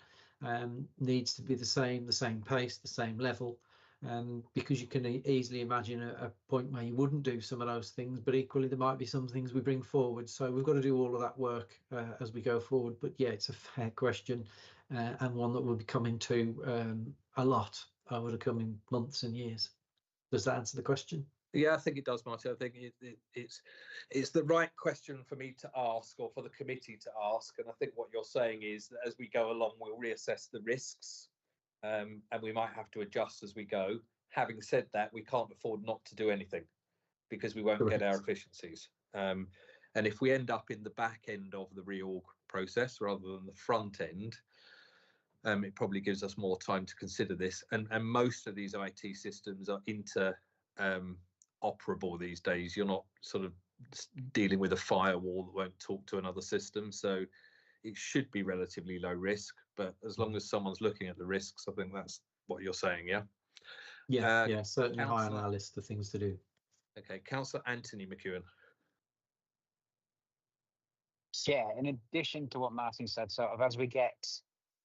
needs to be the same pace, the same level, because you can easily imagine a point where you wouldn't do some of those things, but equally there might be some things we bring forward. So we've got to do all of that work as we go forward. But yeah, it's a fair question, and one that we'll be coming to a lot over the coming months and years. Does that answer the question? Yeah, I think it does, Martin. I think it's the right question for me to ask, or for the committee to ask. And I think what you're saying is that as we go along, we'll reassess the risks, and we might have to adjust as we go. Having said that, we can't afford not to do anything, because we won't get our efficiencies. And if we end up in the back end of the reorg process rather than the front end, it probably gives us more time to consider this. And most of these IT systems are interoperable these days. You're not sort of dealing with a firewall that won't talk to another system. So it should be relatively low risk. But as long as someone's looking at the risks, I think that's what you're saying, yeah? Yeah, certainly high on our list of things to do. Okay, Councillor Anthony McEwen. Yeah, in addition to what Martin said, sort of as we get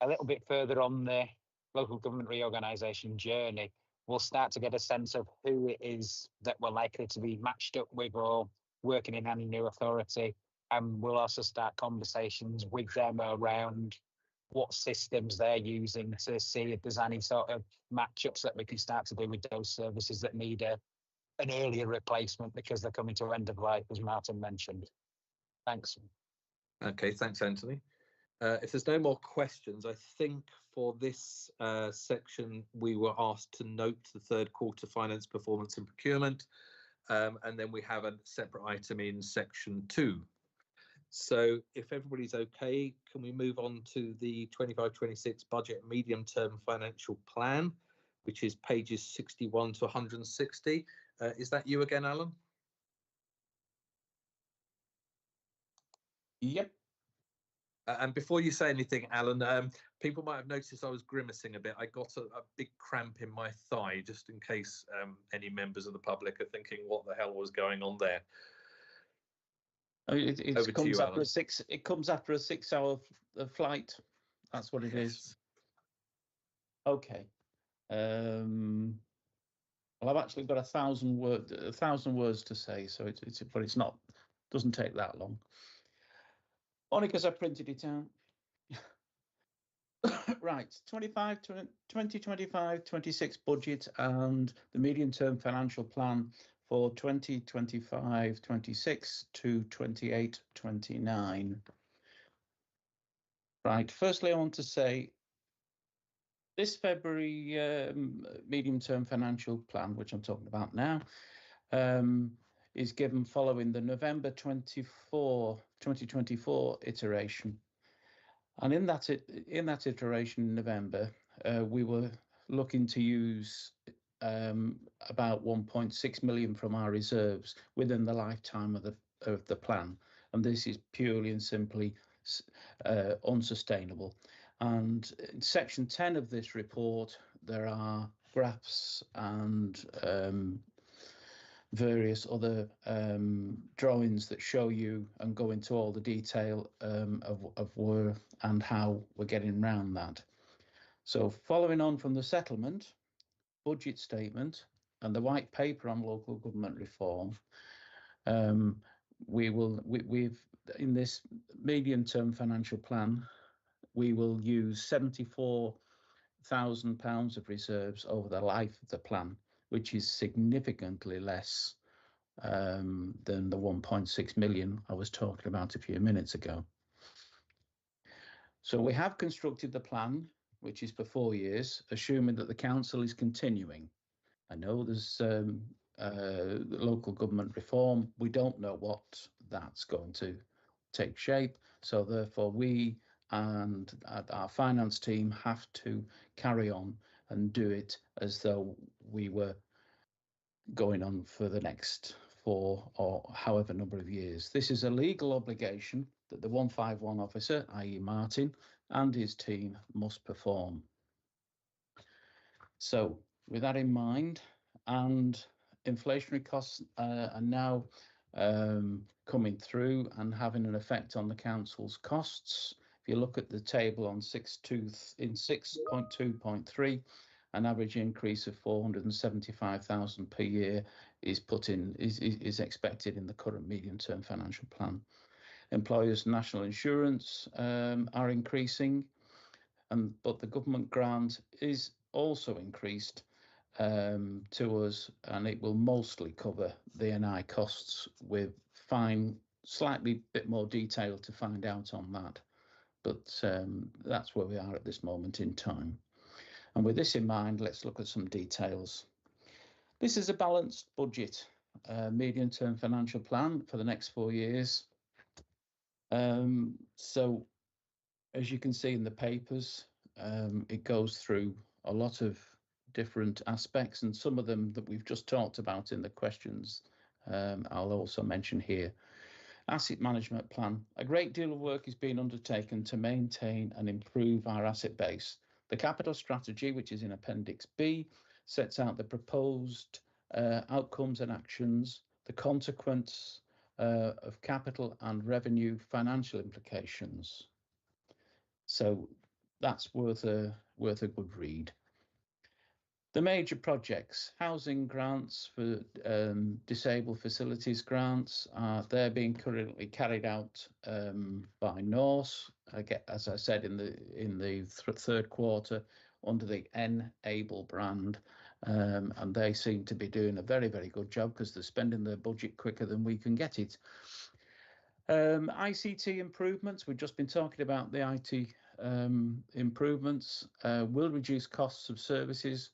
a little bit further on the local government reorganisation journey, we'll start to get a sense of who it is that we're likely to be matched up with or working in any new authority. And we'll also start conversations with them around what systems they're using to see if there's any sort of matchups that we can start to do with those services that need an earlier replacement because they're coming to end of life, as Martin mentioned. Thanks. Okay, thanks, Anthony. If there's no more questions, I think for this section, we were asked to note the third quarter finance performance and procurement, and then we have a separate item in section 2. So if everybody's okay, can we move on to the 25-26 budget medium-term financial plan, which is pages 61 to 160. Is that you again, Alan? Yep. And before you say anything, Alan, people might have noticed I was grimacing a bit. I got a big cramp in my thigh, just in case any members of the public are thinking what the hell was going on there. It comes after It comes after a 6-hour flight. That's what it is. Okay. Well, I've actually got 1,000 words to say, so it's not, doesn't take that long. Only because I printed it out. Right, 2025-26 budget and the medium-term financial plan for 2025-26 to 28-29. Right, firstly, I want to say this February medium-term financial plan, which I'm talking about now, is given following the November 2024 iteration. And in that iteration in November, we were looking to use about 1.6 million from our reserves within the lifetime of the plan. And this is purely and simply unsustainable. And in section 10 of this report, there are graphs and various other drawings that show you and go into all the detail of where and how we're getting around that. So following on from the settlement, budget statement and the white paper on local government reform, we've in this medium-term financial plan, we will use £74,000 of reserves over the life of the plan, which is significantly less than the 1.6 million I was talking about a few minutes ago. So we have constructed the plan, which is for 4 years, assuming that the council is continuing. I know there's local government reform. We don't know what that's going to take shape. So therefore we and our finance team have to carry on and do it as though we were going on for the next 4 or however number of years. This is a legal obligation that the 151 officer, i.e. Martin, and his team must perform. So with that in mind, and inflationary costs are now coming through and having an effect on the council's costs. If you look at the table on 6.2.3, an average increase of 475,000 per year is expected in the current medium-term financial plan. Employers' national insurance are increasing, but the government grant is also increased to us, and it will mostly cover the NI costs. With slightly bit more detail to find out on that, but that's where we are at this moment in time. And with this in mind, let's look at some details. This is a balanced budget, medium-term financial plan for the next 4 years. So as you can see in the papers, it goes through a lot of different aspects, and some of them that we've just talked about in the questions, I'll also mention here. Asset management plan. A great deal of work is being undertaken to maintain and improve our asset base. The capital strategy, which is in Appendix B, sets out the proposed outcomes and actions, the consequence of capital and revenue financial implications. So that's worth a good read. The major projects, housing grants for disabled facilities grants, they're being currently carried out by Norse, as I said, in the third quarter under the Enable brand, and they seem to be doing a very, very good job because they're spending their budget quicker than we can get it. ICT improvements, we've just been talking about the IT improvements, will reduce costs of services,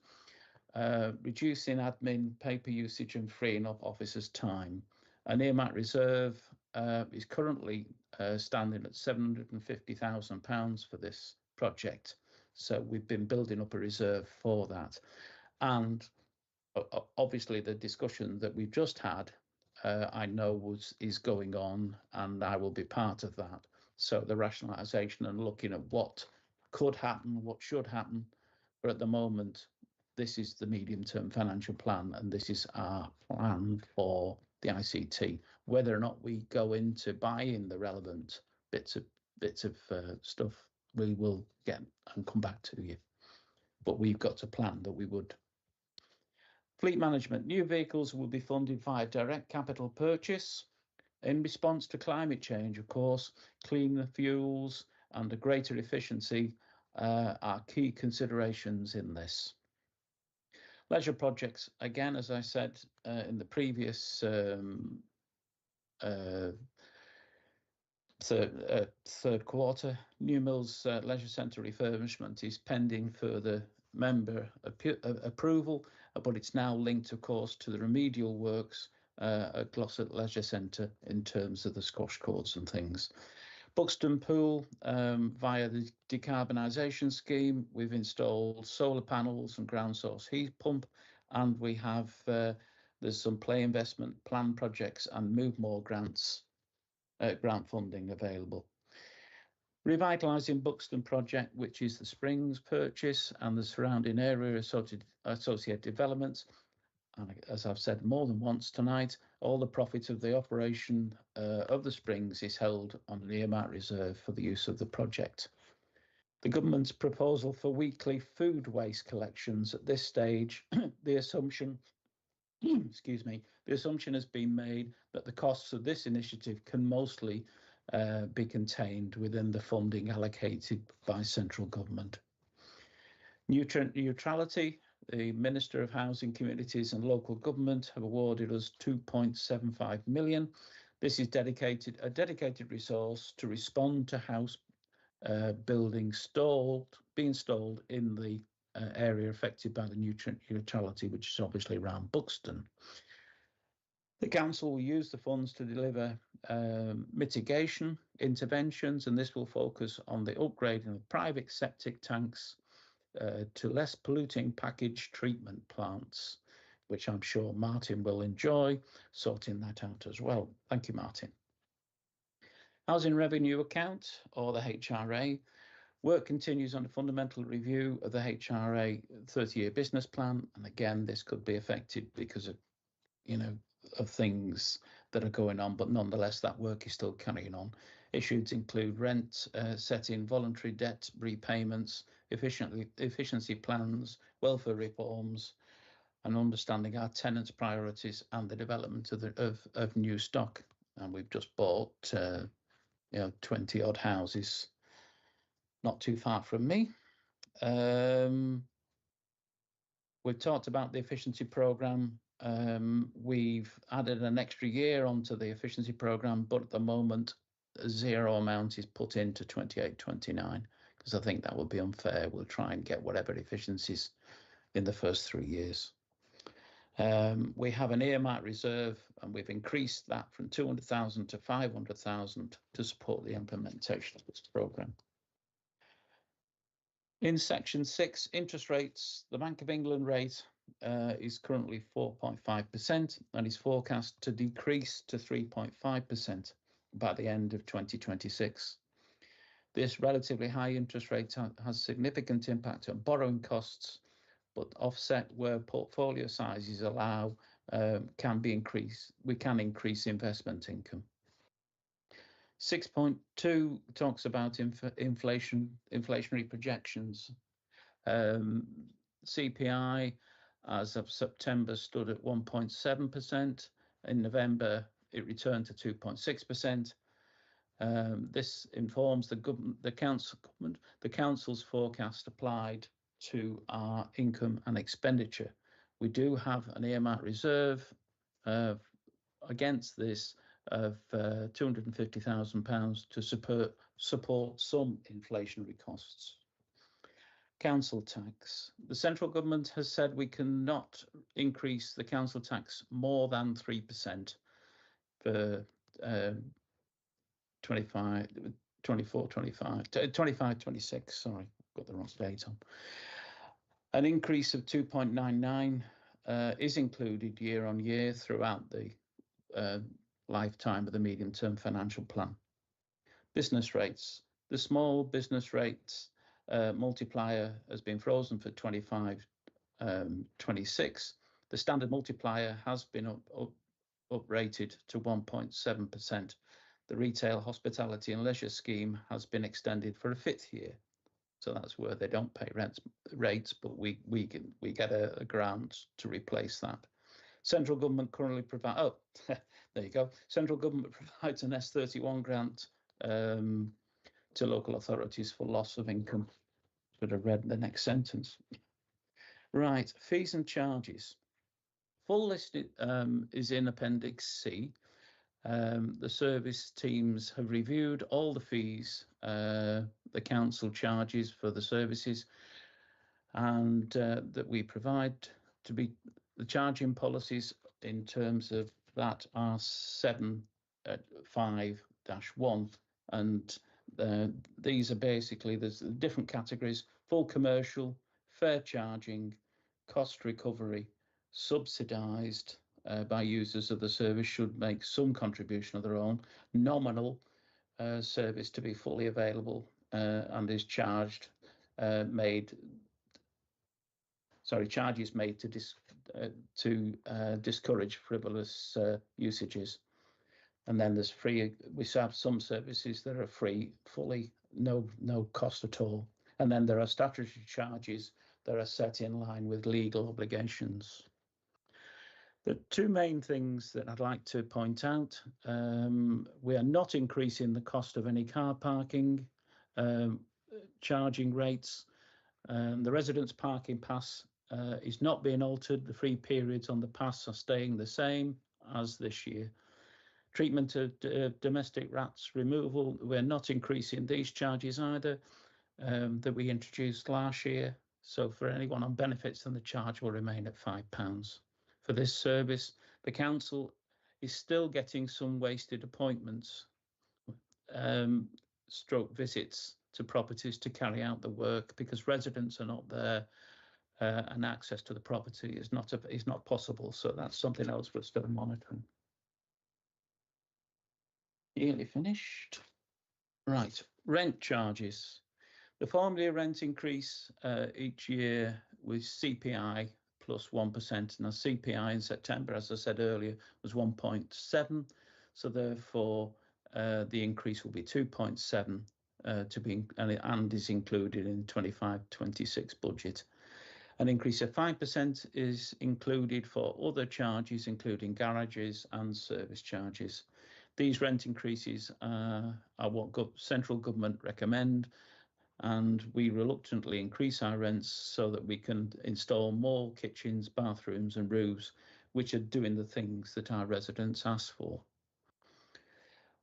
reducing admin, paper usage and freeing up officers' time. An earmark reserve is currently standing at £750,000 for this project. So we've been building up a reserve for that. And obviously the discussion that we've just had, I know is going on, and I will be part of that. So the rationalisation and looking at what could happen, what should happen. But at the moment, this is the medium-term financial plan, and this is our plan for the ICT. Whether or not we go into buying the relevant bits of stuff, we will get and come back to you. But we've got a plan that we would. Fleet management. New vehicles will be funded via direct capital purchase. In response to climate change, of course, cleaner fuels and a greater efficiency are key considerations in this. Leisure projects, again, as I said in the previous third quarter, New Mills Leisure Centre refurbishment is pending further member approval, but it's now linked, of course, to the remedial works at Glossop Leisure Centre in terms of the squash courts and things. Buxton Pool, via the decarbonisation scheme, we've installed solar panels and ground source heat pump, and we have there's some play investment plan projects and Move More grants, grant funding available. Revitalising Buxton project, which is the Springs purchase and the surrounding area associated developments. And as I've said more than once tonight, all the profit of the operation of the Springs is held on an earmark reserve for the use of the project. The government's proposal for weekly food waste collections at this stage, the assumption, excuse me, the assumption has been made that the costs of this initiative can mostly be contained within the funding allocated by central government. Neutrality. The Minister of Housing, Communities and Local Government have awarded us 2.75 million. This is a dedicated resource to respond to house buildings being installed in the area affected by the neutrality, which is obviously around Buxton. The council will use the funds to deliver mitigation interventions, and this will focus on the upgrading of private septic tanks to less polluting package treatment plants, which I'm sure Martin will enjoy sorting that out as well. Thank you, Martin. Housing Revenue Account, or the HRA. Work continues on a fundamental review of the HRA 30-year business plan. And again, this could be affected because of, of things that are going on, but nonetheless, that work is still carrying on. Issues include rent setting, voluntary debt repayments, efficiency plans, welfare reforms, and understanding our tenants' priorities and the development of new stock. And we've just bought 20 odd houses not too far from me. We've talked about the efficiency programme. We've added an extra year onto the efficiency programme, but at the moment, a zero amount is put into 28-29 because I think that would be unfair. We'll try and get whatever efficiencies in the first 3 years. We have an earmark reserve, and we've increased that from 200,000 to 500,000 to support the implementation of this programme. In section 6, interest rates, the Bank of England rate is currently 4.5% and is forecast to decrease to 3.5% by the end of 2026. This relatively high interest rate has significant impact on borrowing costs, but offset where portfolio sizes allow can be increased. We can increase investment income. 6.2 talks about inflationary projections. CPI as of September stood at 1.7%. In November, it returned to 2.6%. This informs the council's forecast applied to our income and expenditure. We do have an earmark reserve against this of £250,000 to support some inflationary costs. Council tax. The central government has said we cannot increase the council tax more than 3% for 25-26, sorry, got the wrong date on. An increase of 2.99 is included year on year throughout the lifetime of the medium-term financial plan. Business rates. The small business rates multiplier has been frozen for 25-26. The standard multiplier has been uprated to 1.7%. The retail, hospitality and leisure scheme has been extended for a 5th year. So that's where they don't pay rates, but we get a grant to replace that. Central government currently provides, oh, there you go. Central government provides an S31 grant to local authorities for loss of income. Should have read the next sentence. Right, fees and charges. Full list is in Appendix C. The service teams have reviewed all the fees, the council charges for the services, and that we provide to be the charging policies in terms of that are 7.5-1, and these are basically, there's different categories: full commercial, fair charging, cost recovery, subsidised by users of the service should make some contribution of their own, nominal service to be fully available and is charged charges made to discourage frivolous usages. And then there's free. We have some services that are free, fully, no cost at all. And then there are statutory charges that are set in line with legal obligations. The two main things that I'd like to point out: we are not increasing the cost of any car parking charging rates. The residents' parking pass is not being altered. The free periods on the pass are staying the same as this year. Treatment of domestic rats removal, we're not increasing these charges either, that we introduced last year. So for anyone on benefits, then the charge will remain at £5. For this service, the council is still getting some wasted appointments, stroke visits to properties to carry out the work because residents are not there and access to the property is not possible. So that's something else we're still monitoring. Nearly finished. Right, rent charges. The formula rent increase each year with CPI plus 1%. Now CPI in September, as I said earlier, was 1.7. So therefore, the increase will be 2.7 to be and is included in 25-26 budget. An increase of 5% is included for other charges, including garages and service charges. These rent increases are what central government recommend, and we reluctantly increase our rents so that we can install more kitchens, bathrooms and roofs, which are doing the things that our residents ask for.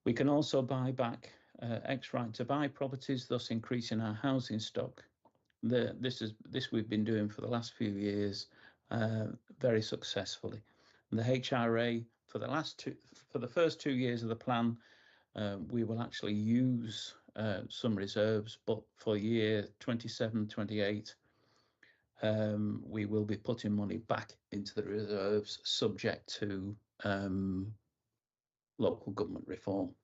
We can also buy back ex right to buy properties, thus increasing our housing stock. This we've been doing for the last few years very successfully. And the HRA for the first 2 years of the plan, we will actually use some reserves, but for year 27-28, we will be putting money back into the reserves, subject to local government reform.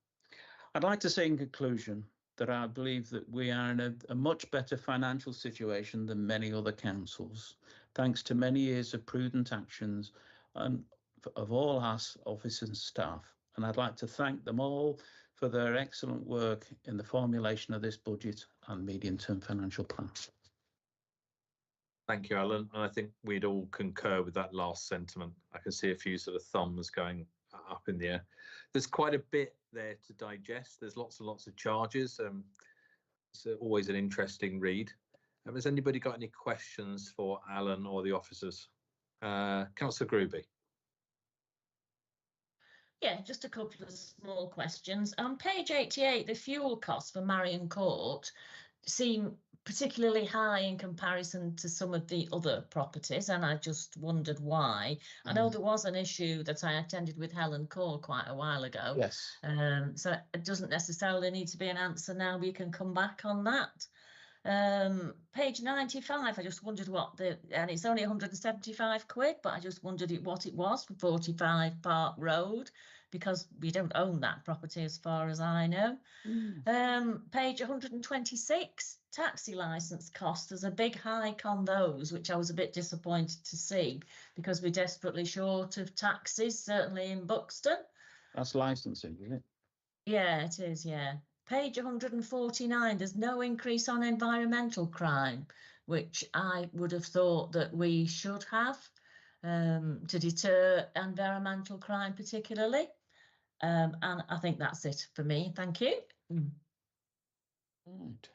I'd like to say in conclusion that I believe that we are in a much better financial situation than many other councils, thanks to many years of prudent actions and of all our officers and staff. And I'd like to thank them all for their excellent work in the formulation of this budget and medium-term financial plan. Thank you, Alan. And I think we'd all concur with that last sentiment. I can see a few sort of thumbs going up in the air. There's quite a bit there to digest. There's lots and lots of charges. It's always an interesting read. Has anybody got any questions for Alan or the officers? Councillor Gruby. Yeah, just a couple of small questions. On page 88, the fuel costs for Marion Court seem particularly high in comparison to some of the other properties, and I just wondered why. I know there was an issue that I attended with Helen Core quite a while ago. Yes. So it doesn't necessarily need to be an answer now. We can come back on that. Page 95, I just wondered and it's only 175 quid, but I just wondered what it was for 45 Park Road, because we don't own that property as far as I know. Page 126, taxi licence costs. There's a big hike on those, which I was a bit disappointed to see, because we're desperately short of taxis, certainly in Buxton. That's licensing, isn't it? Yeah, it is, yeah. Page 149, there's no increase on environmental crime, which I would have thought that we should have to deter environmental crime particularly. And I think that's it for me. Thank you. Right.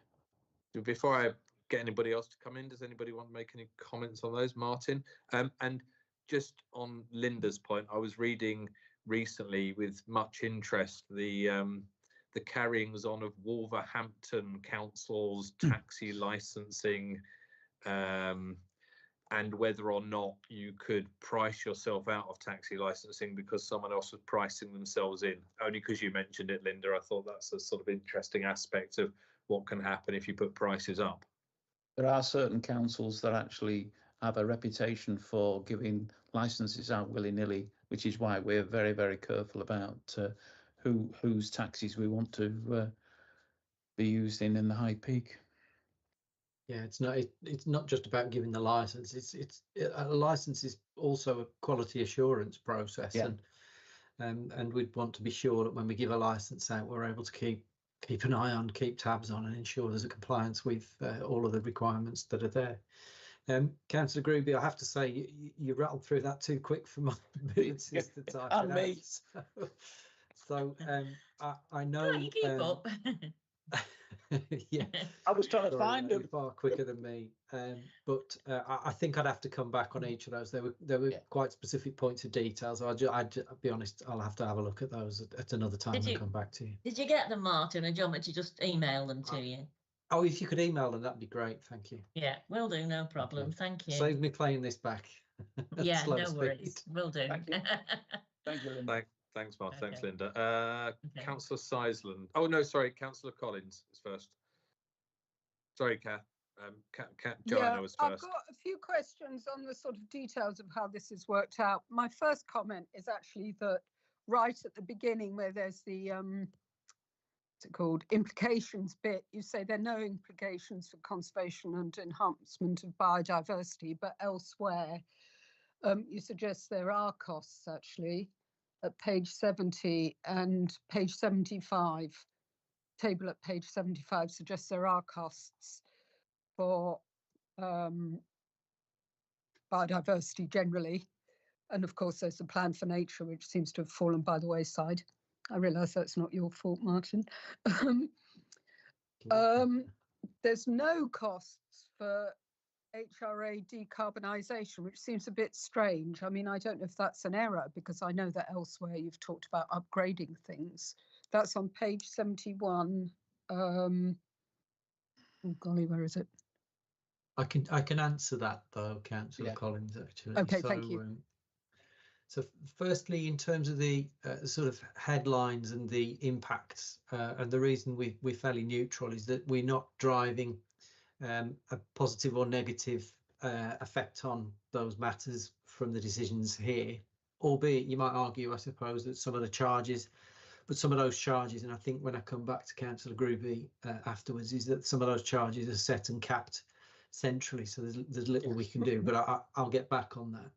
Before I get anybody else to come in, does anybody want to make any comments on those, Martin? And just on Linda's point, I was reading recently with much interest the carryings on of Wolverhampton Council's taxi licensing, and whether or not you could price yourself out of taxi licensing because someone else was pricing themselves in. Only because you mentioned it, Linda, I thought that's a sort of interesting aspect of what can happen if you put prices up. There are certain councils that actually have a reputation for giving licenses out willy-nilly, which is why we're very, very careful about whose taxis we want to be used in the high peak. Yeah, it's not just about giving the license. A license is also a quality assurance process, yeah. and we'd want to be sure that when we give a license out, we're able to keep an eye on, keep tabs on, and ensure there's a compliance with all of the requirements that are there. Councillor Gruby, I have to say you rattled through that too quick for my abilities to type and it me. out. So I know. You keep up. Yeah, I was trying to find them far quicker than me. But I think I'd have to come back on each of those. There were quite specific points of detail. So I'll be honest, I'll have to have a look at those at another time and come back to you. Did you get them, Martin, or do you want me to just email them to you? Oh, if you could email them, that'd be great. Thank you. Yeah, will do. No problem. Thank you. Save me playing this back. Yeah, no worries. Will do. Thank you. Thank you, Linda. Thanks, Mark. Okay. Thanks, Linda. Councillor Sizeland. Oh, no, sorry. Councillor Collins is first. Sorry, Kath. Joanna was first. I've got a few questions on the sort of details of how this is worked out. My first comment is actually that right at the beginning where there's the, what's it called, implications bit, you say there are no implications for conservation and enhancement of biodiversity, but elsewhere you suggest there are costs actually. at page 70 and page 75, table at page 75 suggests there are costs for biodiversity generally. And of course, there's the plan for nature, which seems to have fallen by the wayside. I realise that's not your fault, Martin. There's no costs for HRA decarbonisation, which seems a bit strange. I mean, I don't know if that's an error, because I know that elsewhere you've talked about upgrading things. That's on page 71. Oh golly, where is it? I can answer that though, Councillor Collins, actually. Okay, thank you. So firstly, in terms of the sort of headlines and the impacts, and the reason we're fairly neutral is that we're not driving a positive or negative effect on those matters from the decisions here, albeit you might argue, I suppose, that some of the charges, but some of those charges, and I think when I come back to Councillor Groovy afterwards, is that some of those charges are set and capped centrally, so there's little we can do, but I'll get back on that.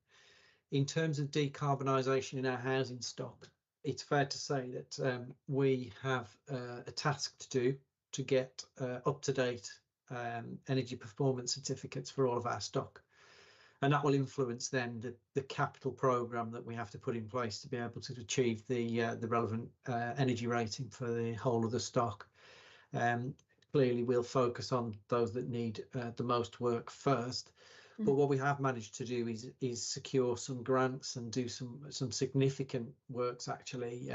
In terms of decarbonisation in our housing stock, it's fair to say that we have a task to do to get up-to-date energy performance certificates for all of our stock, and that will influence then the capital programme that we have to put in place to be able to achieve the relevant energy rating for the whole of the stock. Clearly, we'll focus on those that need the most work first. But what we have managed to do is secure some grants and do some significant works actually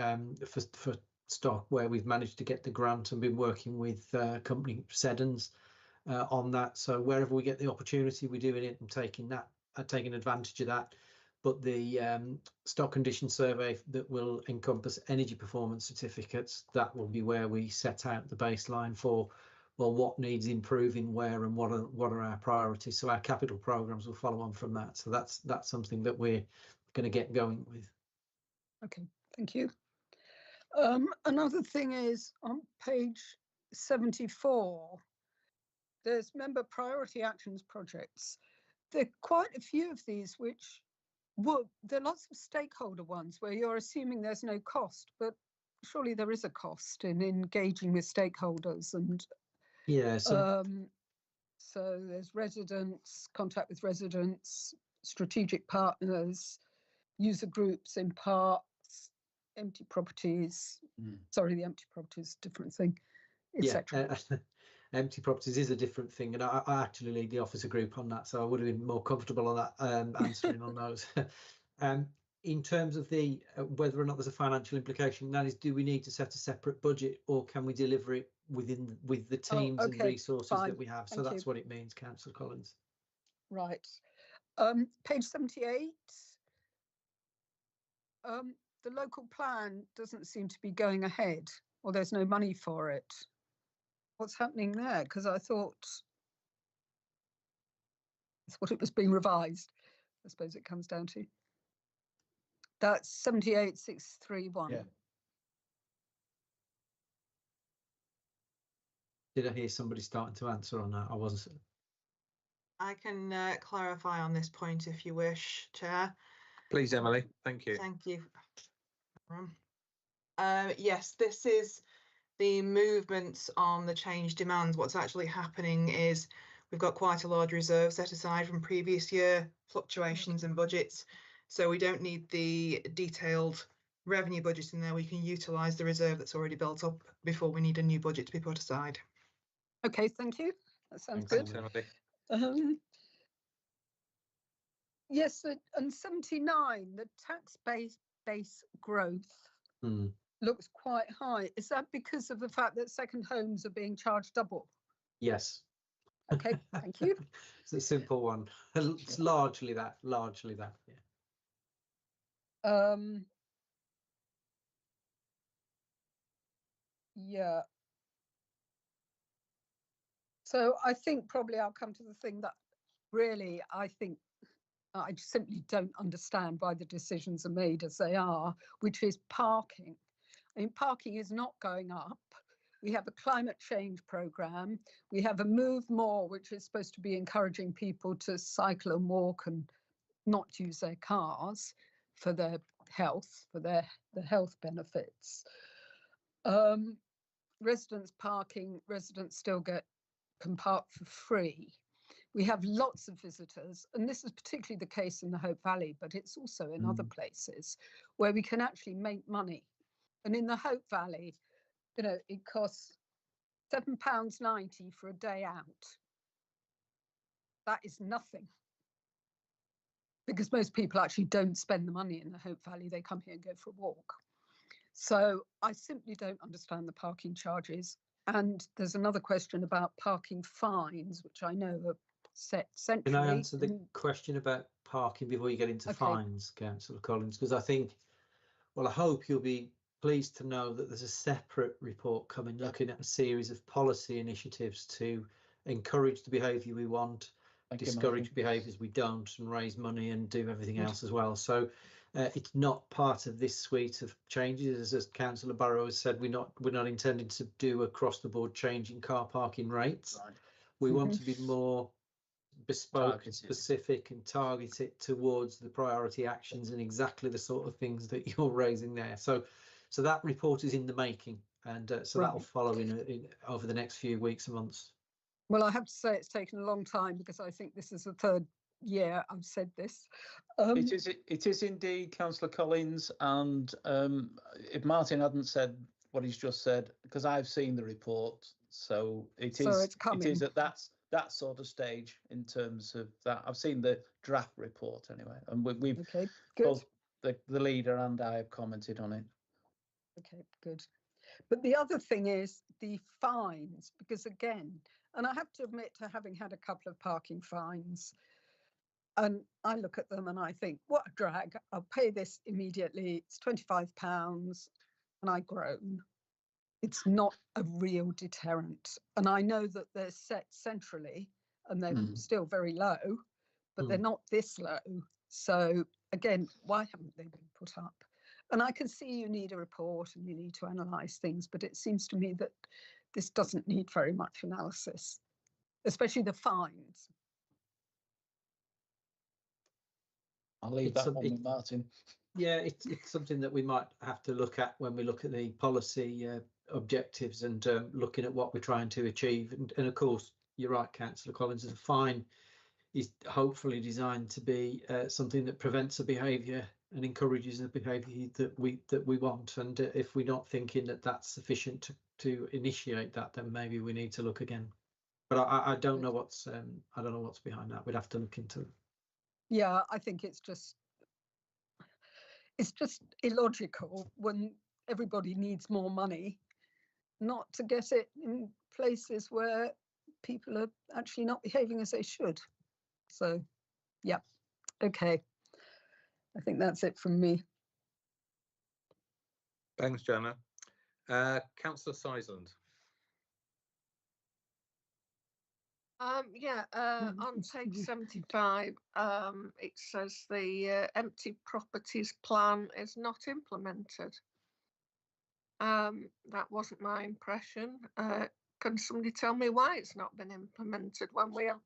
for stock, where we've managed to get the grant and been working with company Seddons on that. So wherever we get the opportunity, we're doing it and taking advantage of that. But the stock condition survey that will encompass energy performance certificates, that will be where we set out the baseline for, well, what needs improving where and what are our priorities. So our capital programs will follow on from that. So that's something that we're going to get going with. Okay, thank you. Another thing is on page 74, there's member priority actions projects. There are quite a few of these which, well, there are lots of stakeholder ones where you're assuming there's no cost, but surely there is a cost in engaging with stakeholders. And yeah, so there's residents, contact with residents, strategic partners, user groups in parks, empty properties. Sorry, the empty properties is a different thing, etc. Yeah, empty properties is a different thing, and I actually lead the officer group on that, so I would have been more comfortable on that answering on those. In terms of the whether or not there's a financial implication, that is, do we need to set a separate budget, or can we deliver it with the teams and resources that we have? So that's what it means, Councillor Collins. Right. Page 78. The local plan doesn't seem to be going ahead, or there's no money for it. What's happening there? Because I thought that's what it was being revised. I suppose it comes down to. That's 78631. Yeah. Did I hear somebody starting to answer on that? I wasn't. I can clarify on this point if you wish, Chair. Please, Emily. Thank you. Thank you. Yes, this is the movements on the change demands. What's actually happening is we've got quite a large reserve set aside from previous year fluctuations and budgets. So we don't need the detailed revenue budget in there. We can utilise the reserve that's already built up before we need a new budget to be put aside. Okay, thank you. That sounds good. Yes, and 79, the tax base growth looks quite high. Is that because of the fact that second homes are being charged double? Yes. Okay, thank you. It's a simple one. It's largely that, yeah. Yeah. So I think probably I'll come to the thing that really I think I simply don't understand why the decisions are made as they are, which is parking. I mean, parking is not going up. We have a climate change programme. We have a Move More, which is supposed to be encouraging people to cycle and walk and not use their cars for their health for the health benefits. Residents parking, residents still can park for free. We have lots of visitors, and this is particularly the case in the Hope Valley, but it's also in other places where we can actually make money. And in the Hope Valley, you know, it costs £7.90 for a day out. That is nothing, because most people actually don't spend the money in the Hope Valley. They come here and go for a walk. So I simply don't understand the parking charges. And there's another question about parking fines, which I know are set centrally. Can I answer the question about parking before you get into fines, Councillor Collins? Because I think, well, I hope you'll be pleased to know that there's a separate report coming looking at a series of policy initiatives to encourage the behaviour we want, discourage behaviours we don't, and raise money and do everything else as well. So it's not part of this suite of changes. As Councillor Barrow has said, we're not intending to do across the board change in car parking rates. Right. We want to be more bespoke and specific and target it towards the priority actions and exactly the sort of things that you're raising there. So that report is in the making, and so that'll follow in over the next few weeks and months. Well, I have to say it's taken a long time, because I think this is the third year I've said this. It is indeed, Councillor Collins, and if Martin hadn't said what he's just said, because I've seen the report, so it's coming. It is at that sort of stage in terms of that. I've seen the draft report anyway, and we've both the leader and I have commented on it. Okay, good. But the other thing is the fines, because again, and I have to admit to having had a couple of parking fines, and I look at them and I think, what a drag. I'll pay this immediately. It's £25, and I groan. It's not a real deterrent. And I know that they're set centrally and they're still very low, but they're not this low. So again, why haven't they been put up? And I can see you need a report and you need to analyse things, but it seems to me that this doesn't need very much analysis, especially the fines. I'll leave that one with Martin. Yeah, it's something that we might have to look at when we look at the policy objectives and looking at what we're trying to achieve. And of course, you're right, Councillor Collins, a fine is hopefully designed to be something that prevents a behaviour and encourages the behaviour that we want. And if we're not thinking that that's sufficient to initiate that, then maybe we need to look again. But I don't know what's behind that. We'd have to look into it. Yeah, I think it's just illogical when everybody needs more money, not to get it in places where people are actually not behaving as they should. So, yeah, okay. I think that's it from me. Thanks, Jana. Councillor Sizeland. On page 75, it says the empty properties plan is not implemented. That wasn't my impression. Can somebody tell me why it's not been implemented when we have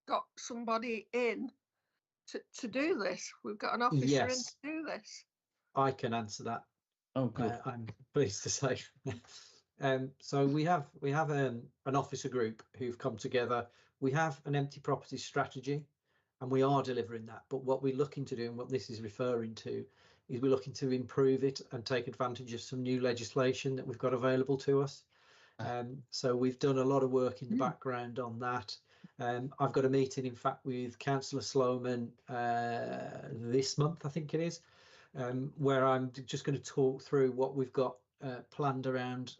got somebody in to do this? We've got an officer in to do this. I can answer that. Oh, good. I'm pleased to say. So we have an officer group who've come together. We have an empty property strategy, and we are delivering that. But what we're looking to do, and what this is referring to, is we're looking to improve it and take advantage of some new legislation that we've got available to us. So we've done a lot of work in the background on that. I've got a meeting, in fact, with Councillor Sloman this month, I think it is, where I'm just going to talk through what we've got planned around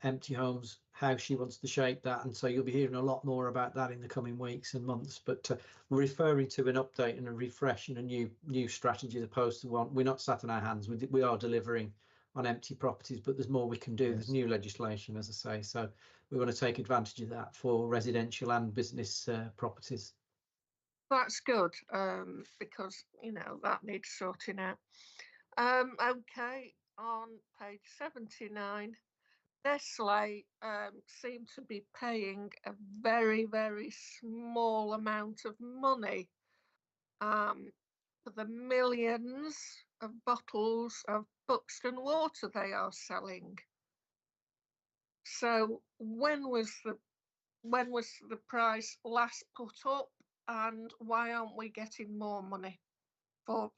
empty homes, how she wants to shape that, and so you'll be hearing a lot more about that in the coming weeks and months. But we're referring to an update and a refresh and a new strategy as opposed to one. We're not sat on our hands. We are delivering on empty properties, but there's more we can do. There's new legislation, as I say, so we want to take advantage of that for residential and business properties. That's good, because that needs sorting out. Okay. On page 79, Nestlé seem to be paying a very, very small amount of money. for the millions of bottles of Buxton water they are selling. So when was the price last put up, and why aren't we getting more money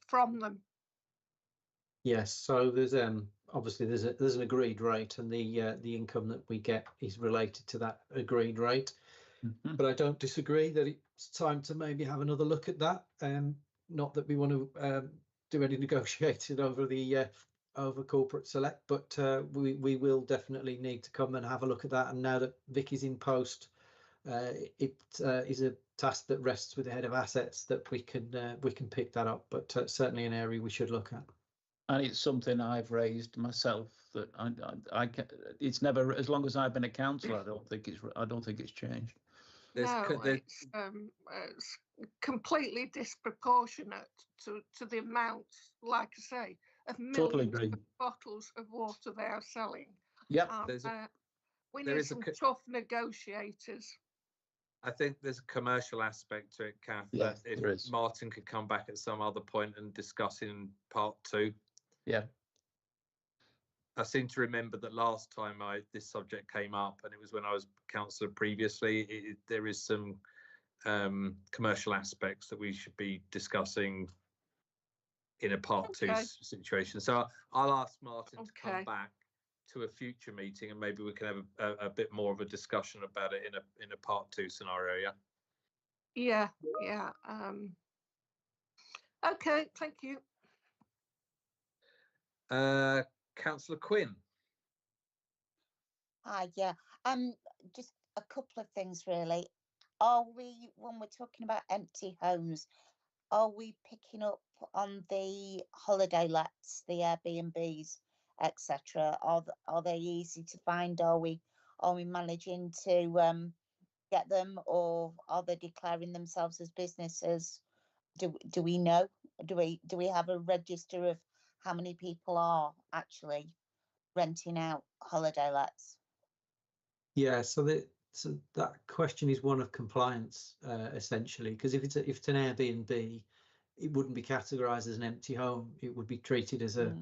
from them? Yes, so there's obviously there's an agreed rate, and the income that we get is related to that agreed rate. But I don't disagree that it's time to maybe have another look at that. Not that we want to do any negotiating over the over Corporate Select, but we will definitely need to come and have a look at that. And now that Vicky's in post, it is a task that rests with the head of assets that we can pick that up. But certainly an area we should look at. And it's something I've raised myself, that I it's never, as long as I've been a councillor, I don't think it's changed. It's completely disproportionate to the amounts, like I say, of millions of bottles of water they are selling. Yep. We need some tough negotiators. I think there's a commercial aspect to it, Kath. Yeah, that if Martin could come back at some other point and discuss in part 2. Yeah. I seem to remember that last time this subject came up, and it was when I was councillor previously, there is some commercial aspects that we should be discussing in a part 2 situation. So I'll ask Martin to come back to a future meeting, and maybe we can have a bit more of a discussion about it in a part 2 scenario. Yeah. Okay, thank you. Councillor Quinn. Yeah. Just a couple of things really. Are we, when we're talking about empty homes, are we picking up on the holiday lets, the Airbnbs, etc.? Are they easy to find? Are we managing to get them, or are they declaring themselves as businesses? Do we know? Do we have a register of how many people are actually renting out holiday lets? Yeah, so that question is one of compliance, essentially, because if it's an Airbnb, it wouldn't be categorised as an empty home. It would be treated as a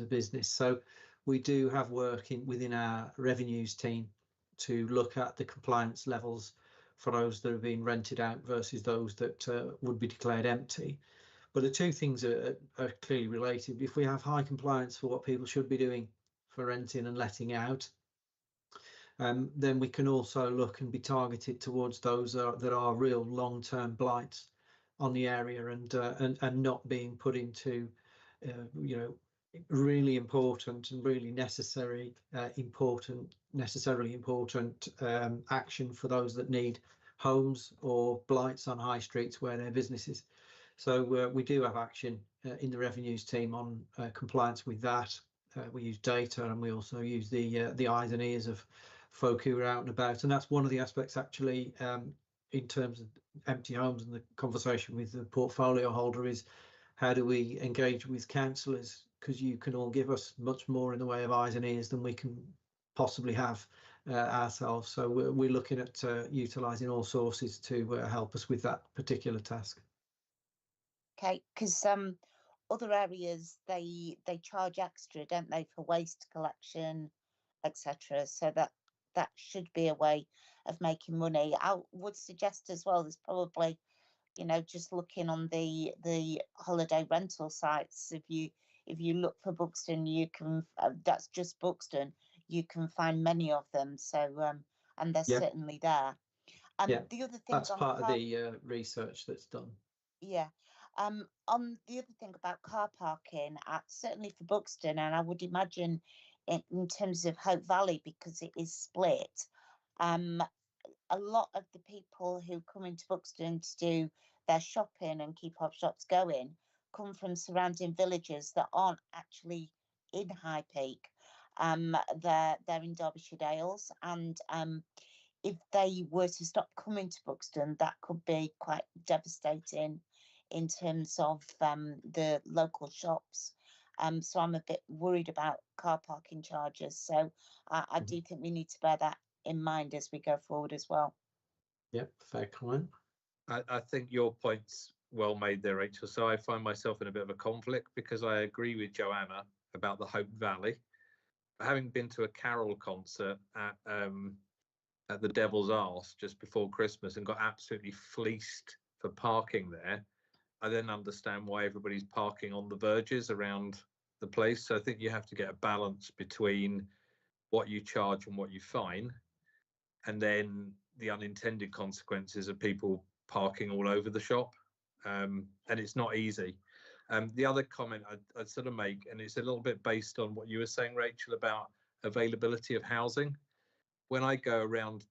business. So we do have work within our revenues team to look at the compliance levels for those that are being rented out versus those that would be declared empty. But the two things are clearly related. If we have high compliance for what people should be doing for renting and letting out, then we can also look and be targeted towards those that are real long-term blights on the area, and not being put into really important and really necessarily important action for those that need homes or blights on high streets where their businesses. So we do have action in the revenues team on compliance with that. We use data, and we also use the eyes and ears of folk who are out and about. And that's one of the aspects actually in terms of empty homes, and the conversation with the portfolio holder is, how do we engage with councillors? Because you can all give us much more in the way of eyes and ears than we can possibly have ourselves. So we're looking at utilising all sources to help us with that particular task. Okay, because other areas they charge extra, don't they, for waste collection, etc. So that should be a way of making money. I would suggest as well, there's probably, just looking on the holiday rental sites. If you look for Buxton, you can. That's just Buxton. You can find many of them. So and they're certainly there. And the other thing, that's part of the research that's done. Yeah. On the other thing about car parking, certainly for Buxton, and I would imagine in terms of Hope Valley, because it is split, a lot of the people who come into Buxton to do their shopping and keep our shops going come from surrounding villages that aren't actually in High Peak. They're in Derbyshire Dales, and if they were to stop coming to Buxton, that could be quite devastating in terms of the local shops. So I'm a bit worried about car parking charges. So I do think we need to bear that in mind as we go forward as well. Yep, fair comment. I think your point's well made there, Rachel. So I find myself in a bit of a conflict because I agree with Joanna about the Hope Valley. Having been to a Carol concert at the Devil's Arse just before Christmas and got absolutely fleeced for parking there, I then understand why everybody's parking on the verges around the place. So I think you have to get a balance between what you charge and what you fine, and then the unintended consequences of people parking all over the shop. And it's not easy. The other comment I'd sort of make, and it's a little bit based on what you were saying, Rachel, about availability of housing. When I go around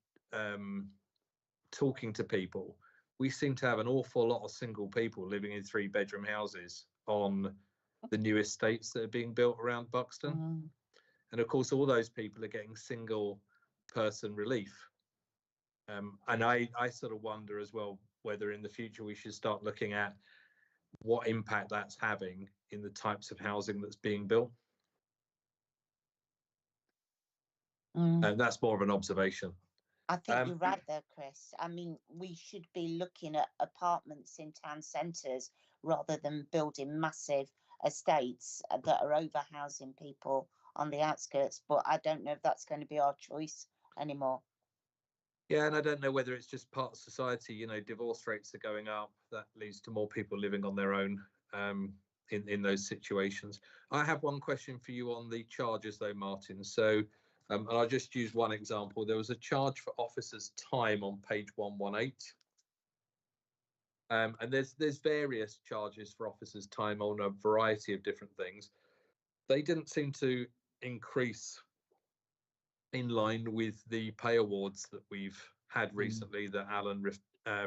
talking to people, we seem to have an awful lot of single people living in 3-bedroom houses on the new estates that are being built around Buxton. And of course, all those people are getting single person relief. And I sort of wonder as well whether in the future we should start looking at what impact that's having in the types of housing that's being built. And that's more of an observation. I think you're right there, Chris. I mean, we should be looking at apartments in town centres rather than building massive estates that are overhousing people on the outskirts. But I don't know if that's going to be our choice anymore. Yeah, and I don't know whether it's just part of society, you know, divorce rates are going up. That leads to more people living on their own in those situations. I have one question for you on the charges though, Martin. So, and I'll just use one example. There was a charge for officers' time on page 118. And there's various charges for officers' time on a variety of different things. They didn't seem to increase in line with the pay awards that we've had recently that Alan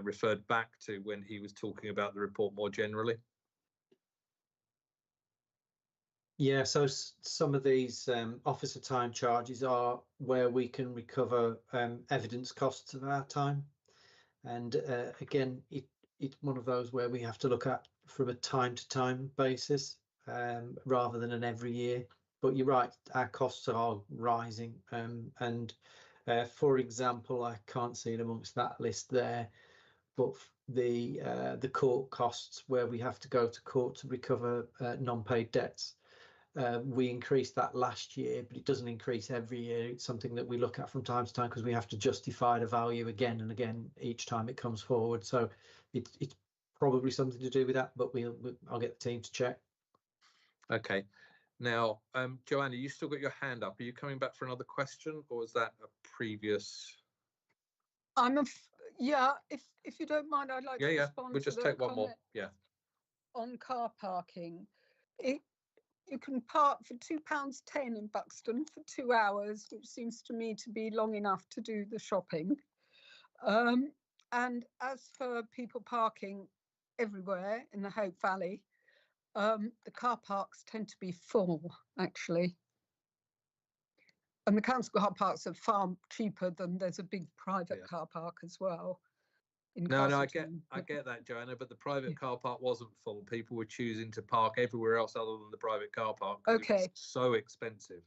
referred back to when he was talking about the report more generally. Yeah, so some of these officer time charges are where we can recover evidence costs of our time. And again, it's one of those where we have to look at from a time-to-time basis rather than an every year. But you're right, our costs are rising. And for example, I can't see it amongst that list there, but the court costs where we have to go to court to recover non-paid debts. We increased that last year, but it doesn't increase every year. It's something that we look at from time to time because we have to justify the value again and again each time it comes forward. So it's probably something to do with that, but I'll get the team to check. Okay. Now, Joanna, you still got your hand up. Are you coming back for another question, or is that a previous? Yeah, if you don't mind, I'd like to respond. We'll just take one more. Yeah. On car parking, you can park for £2.10 in Buxton for 2 hours, which seems to me to be long enough to do the shopping. And as for people parking everywhere in the Hope Valley, the car parks tend to be full, actually. And the council car parks are far cheaper than there's a big private car park as well. No, I get that, Joanna, but the private car park wasn't full. People were choosing to park everywhere else other than the private car park. Okay. It was so expensive.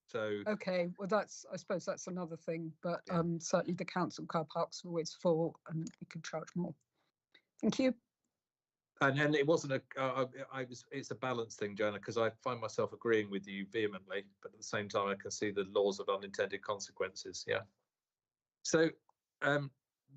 So okay, well, I suppose that's another thing, but certainly the council car parks are always full and we could charge more. Thank you. And it wasn't it's a balance thing, Joanna, because I find myself agreeing with you vehemently, but at the same time I can see the laws of unintended consequences. Yeah. So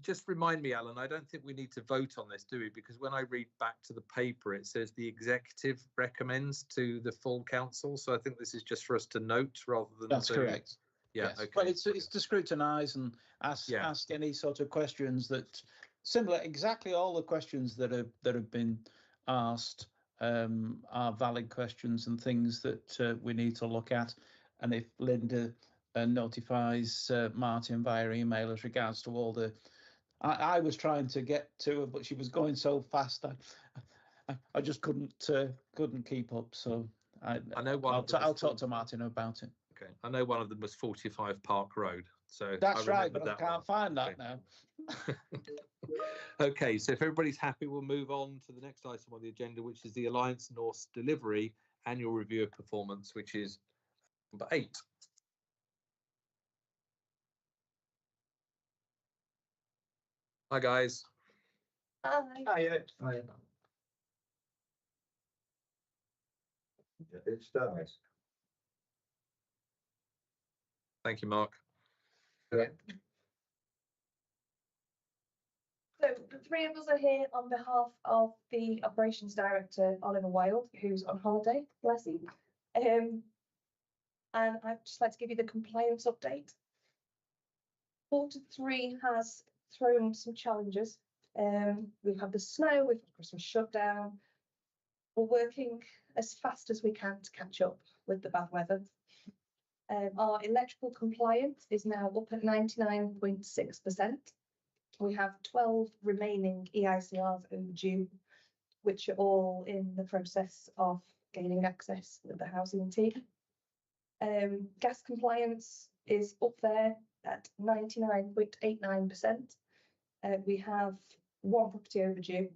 just remind me, Alan, I don't think we need to vote on this, do we? Because when I read back to the paper, it says the executive recommends to the full council. So I think this is just for us to note rather than. That's correct. Yeah. Yes. Okay. Well, it's to scrutinise and ask any sort of questions that similar, exactly all the questions that have been asked are valid questions and things that we need to look at. And if Linda notifies Martin via email as regards to all the, I was trying to get to her, but she was going so fast I just couldn't keep up. So I know I'll talk to Martin about it. Okay, I know one of them was 45 Park Road. So that's right, but I can't find that now. Okay, so if everybody's happy, we'll move on to the next item on the agenda, which is the Alliance North Delivery Annual Review of Performance, which is number 8. Hi, guys. Hi. Hi. It starts. Thank you, Mark. Yeah. So the three of us are here on behalf of the operations director, Oliver Wilde, who's on holiday, bless him. And I'd just like to give you the compliance update. Q3 has thrown some challenges. We've had the snow, we've had Christmas shutdown. We're working as fast as we can to catch up with the bad weather. Our electrical compliance is now up at 99.6%. We have 12 remaining EICRs overdue, which are all in the process of gaining access with the housing team. Gas compliance is up there at 99.89%. We have one property overdue.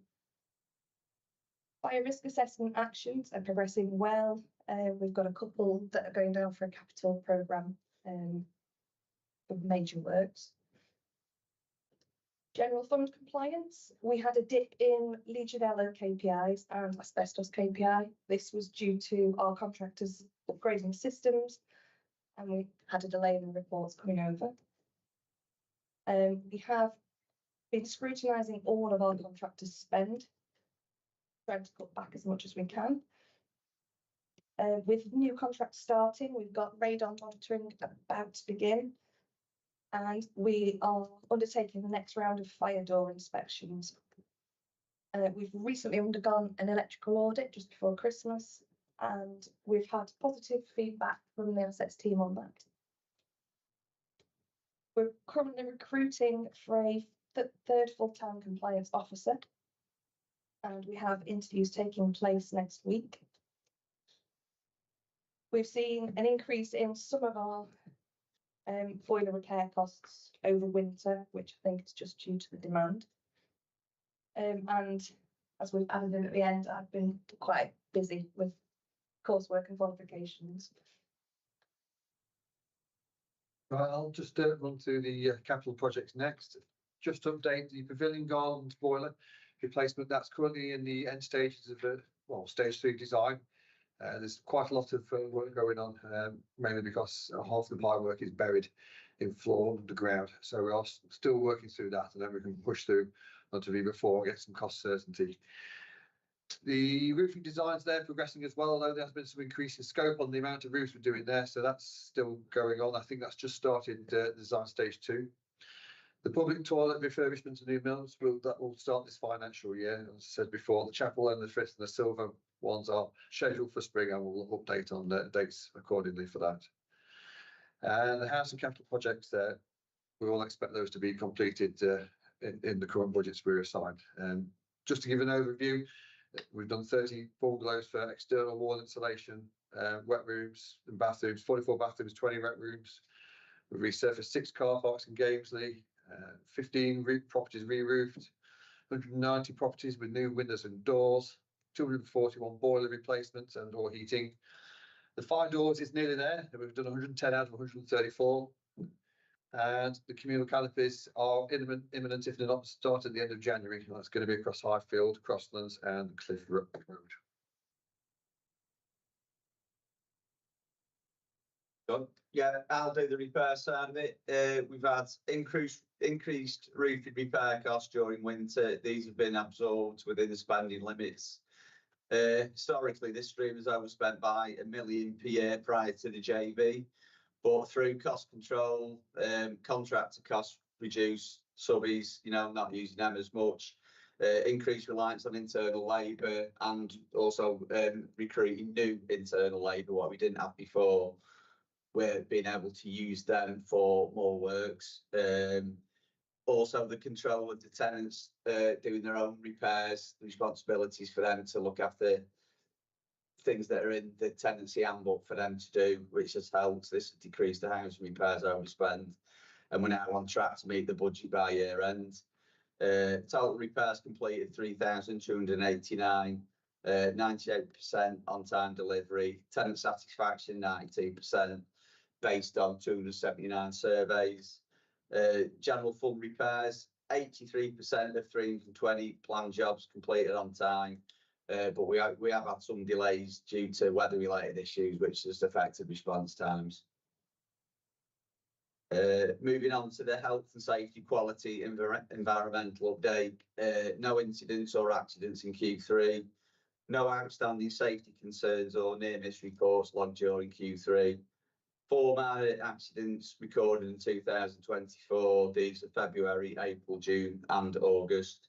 Fire risk assessment actions are progressing well. We've got a couple that are going down for a capital programme for major works. General fund compliance, we had a dip in Legionella KPIs and asbestos KPI. This was due to our contractors upgrading systems, and we had a delay in the reports coming over. We have been scrutinising all of our contractors' spend, trying to cut back as much as we can. With new contracts starting, we've got radon monitoring about to begin, and we are undertaking the next round of fire door inspections. We've recently undergone an electrical audit just before Christmas, and we've had positive feedback from the assets team on that. We're currently recruiting for a third full-time compliance officer, and we have interviews taking place next week. We've seen an increase in some of our boiler repair costs over winter, which I think is just due to the demand. And as we've added in at the end, I've been quite busy with coursework and qualifications. Right, I'll just run through the capital projects next. Just to update the Pavilion Gardens boiler replacement. That's currently in the end stages of the stage 3 design. There's quite a lot of work going on, mainly because half the pipe work is buried in floor underground. So we are still working through that, and then we can push through onto VIVA4 and get some cost certainty. The roofing designs there progressing as well, although there's been some increase in scope on the amount of roofs we're doing there. So that's still going on. I think that's just started design stage 2. The public toilet refurbishment and new mills will start this financial year. As I said before, the chapel and the Frith and the Silver ones are scheduled for spring, and we'll update on the dates accordingly for that. And the housing capital projects there, we all expect those to be completed in the current budgets we're assigned. Just to give an overview, we've done 30 bungalows for external wall insulation, wet rooms and bathrooms, 44 bathrooms, 20 wet rooms. We've resurfaced 6 car parks in Gamesley, 15 properties re-roofed, 190 properties with new windows and doors, 241 boiler replacements and or heating. The fire doors is nearly there. We've done 110 out of 134. And the communal canopies are imminent if they're not start at the end of January. That's going to be across Highfield, Crosslands and Cliff Road. Yeah, I'll do the repair side of it. We've had increased roofing repair costs during winter. These have been absorbed within the spending limits. Historically, this stream has overspent by £1 million per year prior to the JV, but through cost control, contractor costs reduced, subbies, not using them as much, increased reliance on internal labour, and also recruiting new internal labour, what we didn't have before. We're being able to use them for more works. Also, the control of the tenants doing their own repairs, the responsibilities for them to look after things that are in the tenancy handbook for them to do, which has helped. This has decreased the housing repairs overspend, and we're now on track to meet the budget by year end. Total repairs completed 3,289, 98% on time delivery, tenant satisfaction 92%, based on 279 surveys. General fund repairs, 83% of 320 planned jobs completed on time. but we have had some delays due to weather-related issues, which has affected response times. Moving on to the health and safety quality environmental update, no incidents or accidents in Q3, no outstanding safety concerns or near-miss reports logged during Q3. 4 minor accidents recorded in 2024. These are February, April, June and August.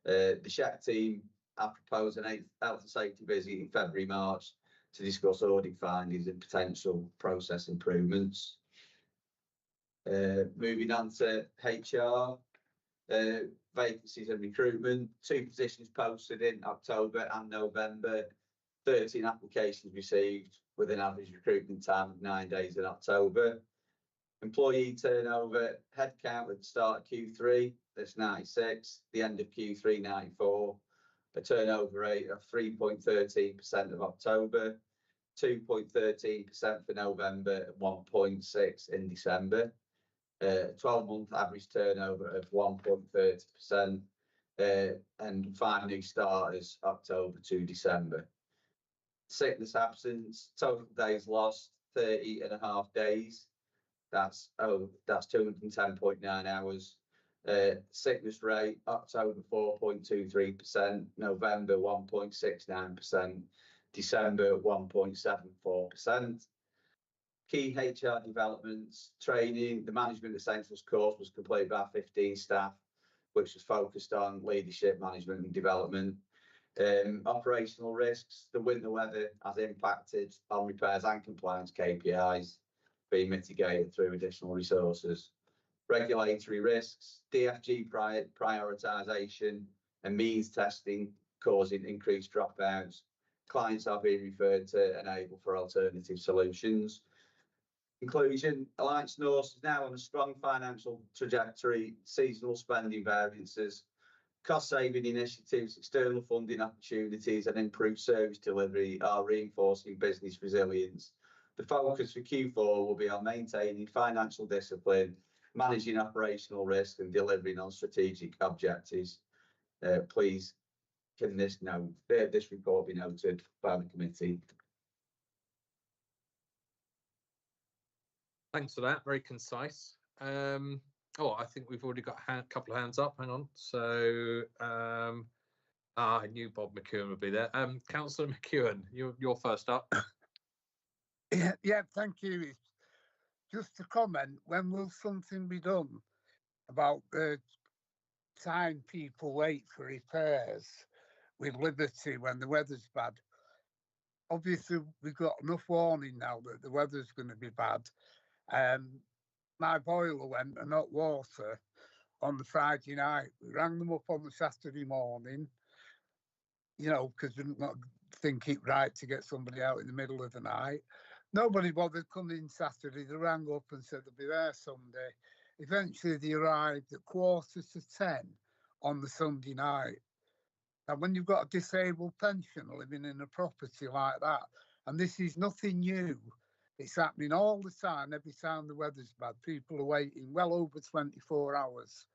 The SHEC team are proposing a health and safety visit in February, March to discuss audit findings and potential process improvements. Moving on to HR, vacancies and recruitment. 2 positions posted in October and November. 13 applications received with an average recruitment time of 9 days in October. Employee turnover, headcount at the start of Q3, that's 96. The end of Q3, 94. A turnover rate of 3.13% of October, 2.13% for November, and 1.6% in December. 12-month average turnover of 1.30%, and 5 new starters October to December. Sickness absence, total days lost 30.5 days. That's 210.9 hours. Sickness rate October 4.23%, November 1.69%, December 1.74%. Key HR developments, training. The Management Essentials course was completed by 15 staff, which was focused on leadership, management and development. Operational risks. The winter weather has impacted on repairs and compliance KPIs, being mitigated through additional resources. Regulatory risks. DFG prioritisation and means testing causing increased dropouts. Clients are being referred to enable for alternative solutions. Conclusion, Alliance North is now on a strong financial trajectory. Seasonal spending variances, cost-saving initiatives, external funding opportunities and improved service delivery are reinforcing business resilience. The focus for Q4 will be on maintaining financial discipline, managing operational risk and delivering on strategic objectives. Please can this report be noted by the committee. Thanks for that, very concise. I think we've already got a couple of hands up. Hang on. So, I knew Bob McEwen would be there. Councillor McEwen, you're first up. Yeah, thank you. Just to comment, when will something be done about the time people wait for repairs with Liberty when the weather's bad? Obviously, we've got enough warning now that the weather's going to be bad. My boiler went and hot water on the Friday night. We rang them up on the Saturday morning, because we didn't think it right to get somebody out in the middle of the night. Nobody bothered coming Saturday. They rang up and said they'll be there Sunday. Eventually, they arrived at 9:45 on the Sunday night. And when you've got a disabled pensioner living in a property like that, and this is nothing new, it's happening all the time. Every time the weather's bad, people are waiting well over 24 hours.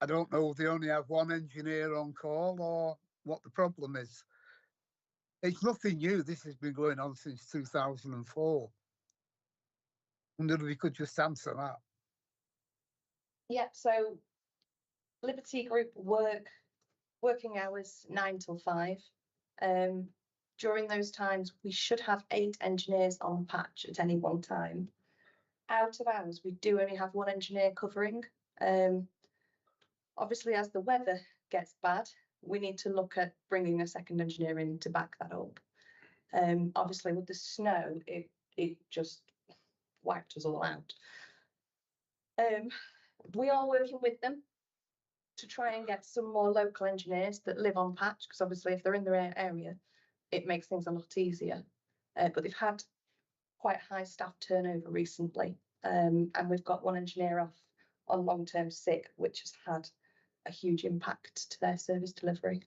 I don't know if they only have one engineer on call or what the problem is. It's nothing new. This has been going on since 2004. I wonder if we could just answer that. Yeah, so Liberty Group working hours 9 till 5. During those times, we should have 8 engineers on patch at any one time. Out of hours, we do only have 1 engineer covering. Obviously, as the weather gets bad, we need to look at bringing a second engineer in to back that up. Obviously, with the snow, it just wiped us all out. We are working with them to try and get some more local engineers that live on patch, because obviously if they're in their area, it makes things a lot easier. But they've had quite high staff turnover recently, and we've got 1 engineer off on long-term sick, which has had a huge impact to their service delivery.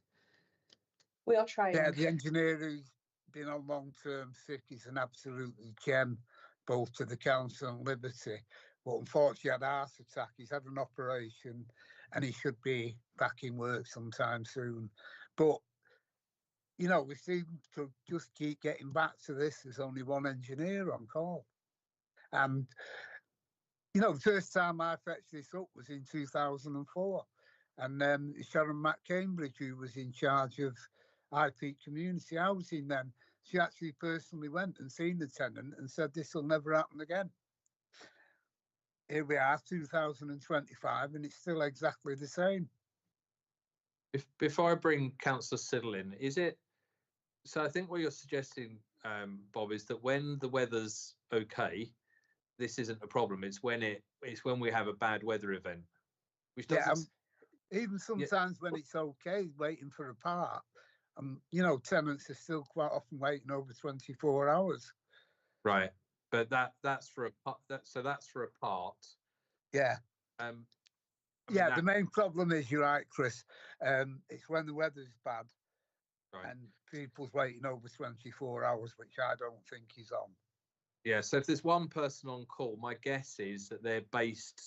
We are trying. Yeah, the engineer who's been on long-term sick is an absolute gem, both to the council and Liberty. But unfortunately, he had a heart attack. He's had an operation, and he should be back in work sometime soon. But you know, we seem to just keep getting back to this. There's only one engineer on call. And, you know, the first time I fetched this up was in 2004. And Sharon McCambridge, who was in charge of IP Community Housing then, she actually personally went and seen the tenant and said this will never happen again. Here we are, 2025, and it's still exactly the same. Before I bring Councillor Siddle in, is it, so I think what you're suggesting, Bob, is that when the weather's okay, this isn't a problem. It's when we have a bad weather event, which doesn't. Yeah, even sometimes when it's okay, waiting for a part, you know, tenants are still quite often waiting over 24 hours. Right, but that's for a part. That's for a part. Yeah. Yeah, the main problem is, you're right, Chris. It's when the weather's bad, right, and people's waiting over 24 hours, which I don't think is on. Yeah, so if there's one person on call, my guess is that they're based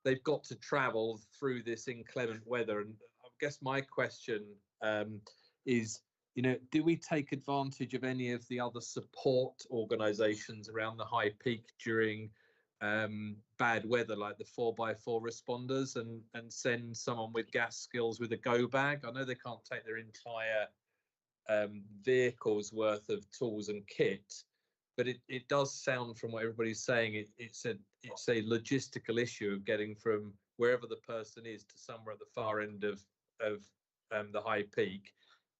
they've got to travel through this inclement weather. And I guess my question is, you know, do we take advantage of any of the other support organisations around the High Peak during bad weather, like the 4x4 responders, and send someone with gas skills with a go bag? I know they can't take their entire vehicle's worth of tools and kit, but it does sound, from what everybody's saying, it's a logistical issue of getting from wherever the person is to somewhere at the far end of the High Peak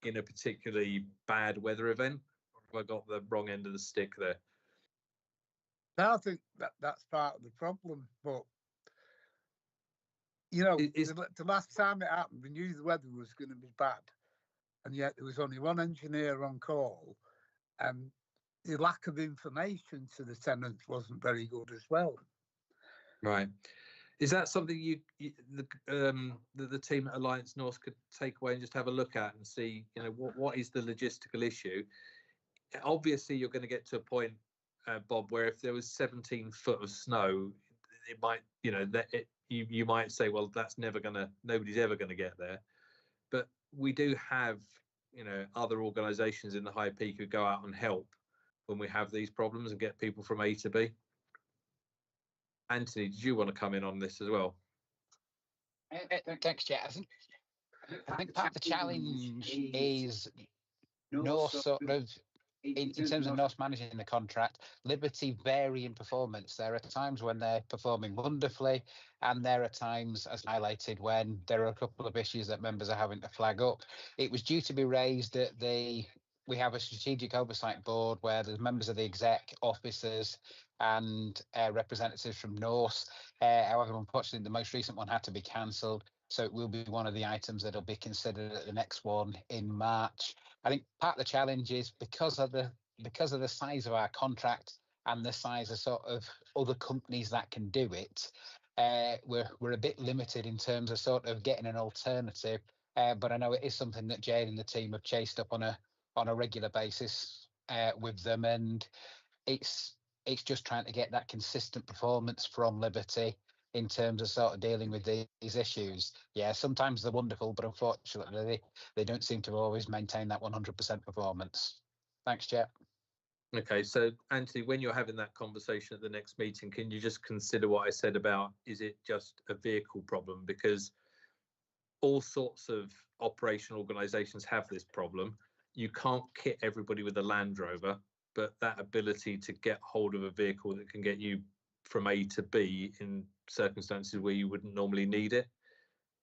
in a particularly bad weather event. Or have I got the wrong end of the stick there? I think that's part of the problem, but you know, the last time it happened, we knew the weather was going to be bad, and yet there was only one engineer on call, and the lack of information to the tenants wasn't very good as well. Right. Is that something the team at Alliance North could take away and just have a look at and see, you know, what is the logistical issue? Obviously, you're going to get to a point, Bob, where if there was 17 foot of snow, it might, you know, you might say, well, nobody's ever going to get there. But we do have, you know, other organisations in the High Peak who go out and help when we have these problems and get people from A to B. Anthony, did you want to come in on this as well? Thanks, Chair. I think part of the challenge is North sort of, in terms of North managing the contract, Liberty vary in performance. There are times when they're performing wonderfully, and there are times, as highlighted, when there are a couple of issues that members are having to flag up. It was due to be raised at we have a strategic oversight board where there's members of the exec, officers, and representatives from North. However, unfortunately, the most recent one had to be cancelled, so it will be one of the items that will be considered at the next one in March. I think part of the challenge is because of the size of our contract and the size of sort of other companies that can do it, we're a bit limited in terms of sort of getting an alternative. But I know it is something that Jane and the team have chased up on a regular basis with them, and it's just trying to get that consistent performance from Liberty in terms of sort of dealing with these issues. Yeah, sometimes they're wonderful, but unfortunately they don't seem to always maintain that 100% performance. Thanks, Chair. Okay, so Anthony, when you're having that conversation at the next meeting, can you just consider what I said about, is it just a vehicle problem? Because all sorts of operational organisations have this problem. You can't kit everybody with a Land Rover, but that ability to get hold of a vehicle that can get you from A to B in circumstances where you wouldn't normally need it.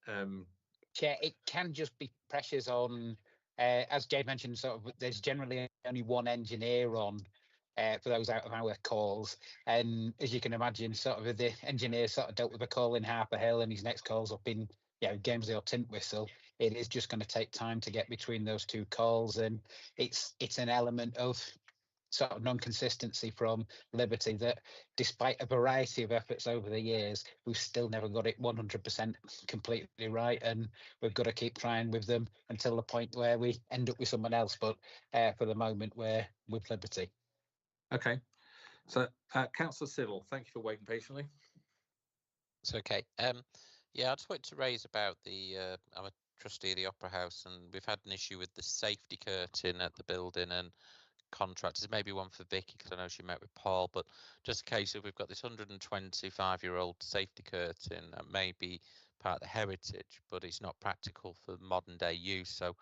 Yeah, it can just be pressures on, as Jade mentioned, sort of there's generally only one engineer on for those out of our calls. And as you can imagine, sort of the engineer sort of dealt with a call in Harper Hill and his next call's up in Gamesley or Tintwistle. It is just going to take time to get between those two calls, and it's an element of sort of non-consistency from Liberty that, despite a variety of efforts over the years, we've still never got it 100% completely right, and we've got to keep trying with them until the point where we end up with someone else. But for the moment, we're with Liberty. Okay, so Councillor Siddle, thank you for waiting patiently. It's okay. Yeah, I just wanted to raise about the I'm a trustee of the Opera House, and we've had an issue with the safety curtain at the building, and contractors, maybe one for Vicky because I know she met with Paul, but just in case if we've got this 125-year-old safety curtain that may be part of the heritage, but it's not practical for modern day use. So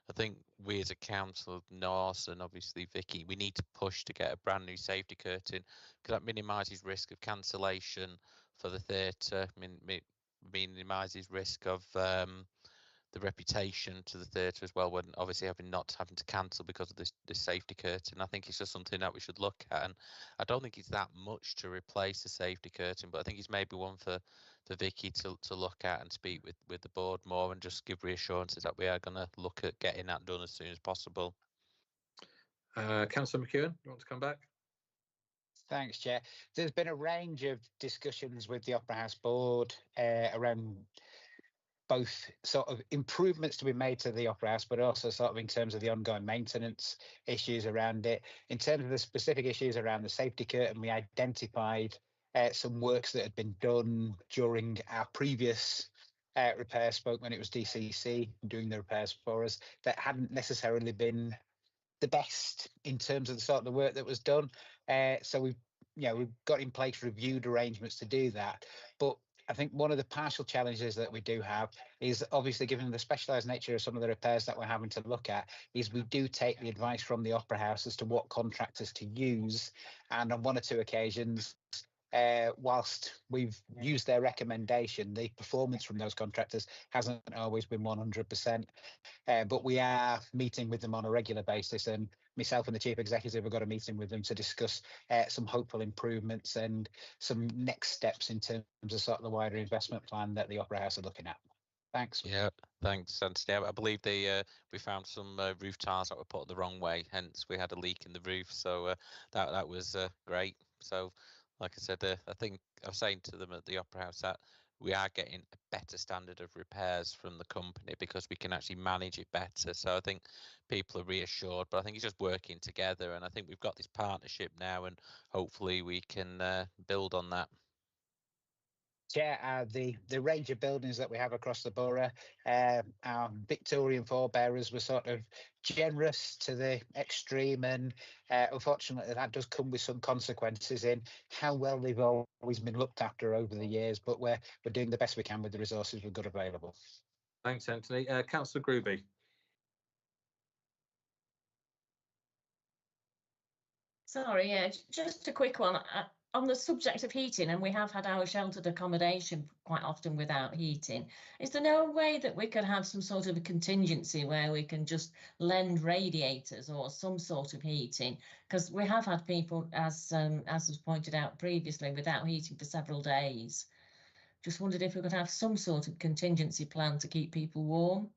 I think we as a council, Norse and obviously Vicky, we need to push to get a brand new safety curtain because that minimises risk of cancellation for the theatre, minimises risk of the reputation to the theatre as well, when obviously not having to cancel because of this safety curtain. I think it's just something that we should look at, and I don't think it's that much to replace the safety curtain, but I think it's maybe one for Vicky to look at and speak with the board more and just give reassurances that we are going to look at getting that done as soon as possible. Councillor McEwen, you want to come back? Thanks, Chair. There's been a range of discussions with the Opera House board around both sort of improvements to be made to the Opera House, but also sort of in terms of the ongoing maintenance issues around it. In terms of the specific issues around the safety curtain, we identified some works that had been done during our previous repair spoke when it was DCC doing the repairs for us that hadn't necessarily been the best in terms of the sort of the work that was done. So we've got in place reviewed arrangements to do that. But I think one of the partial challenges that we do have is obviously, given the specialised nature of some of the repairs that we're having to look at, is we do take the advice from the Opera House as to what contractors to use. And on one or two occasions, whilst we've used their recommendation, the performance from those contractors hasn't always been 100%. But we are meeting with them on a regular basis, and myself and the Chief Executive have got a meeting with them to discuss some hopeful improvements and some next steps in terms of sort of the wider investment plan that the Opera House are looking at. Thanks. Yeah, thanks, Anthony. I believe we found some roof tiles that were put the wrong way, hence we had a leak in the roof. So that was great. So, like I said, I think I was saying to them at the Opera House that we are getting a better standard of repairs from the company because we can actually manage it better. So I think people are reassured, but I think it's just working together. And I think we've got this partnership now, and hopefully we can build on that. Yeah, the range of buildings that we have across the borough, our Victorian forebearers were sort of generous to the extreme, and unfortunately that does come with some consequences in how well they've always been looked after over the years, but we're doing the best we can with the resources we've got available. Thanks, Anthony. Councillor Groovy. Sorry, yeah, just a quick one. On the subject of heating, and we have had our sheltered accommodation quite often without heating, is there no way that we could have some sort of a contingency where we can just lend radiators or some sort of heating? Because we have had people, as was pointed out previously, without heating for several days. Just wondered if we could have some sort of contingency plan to keep people warm.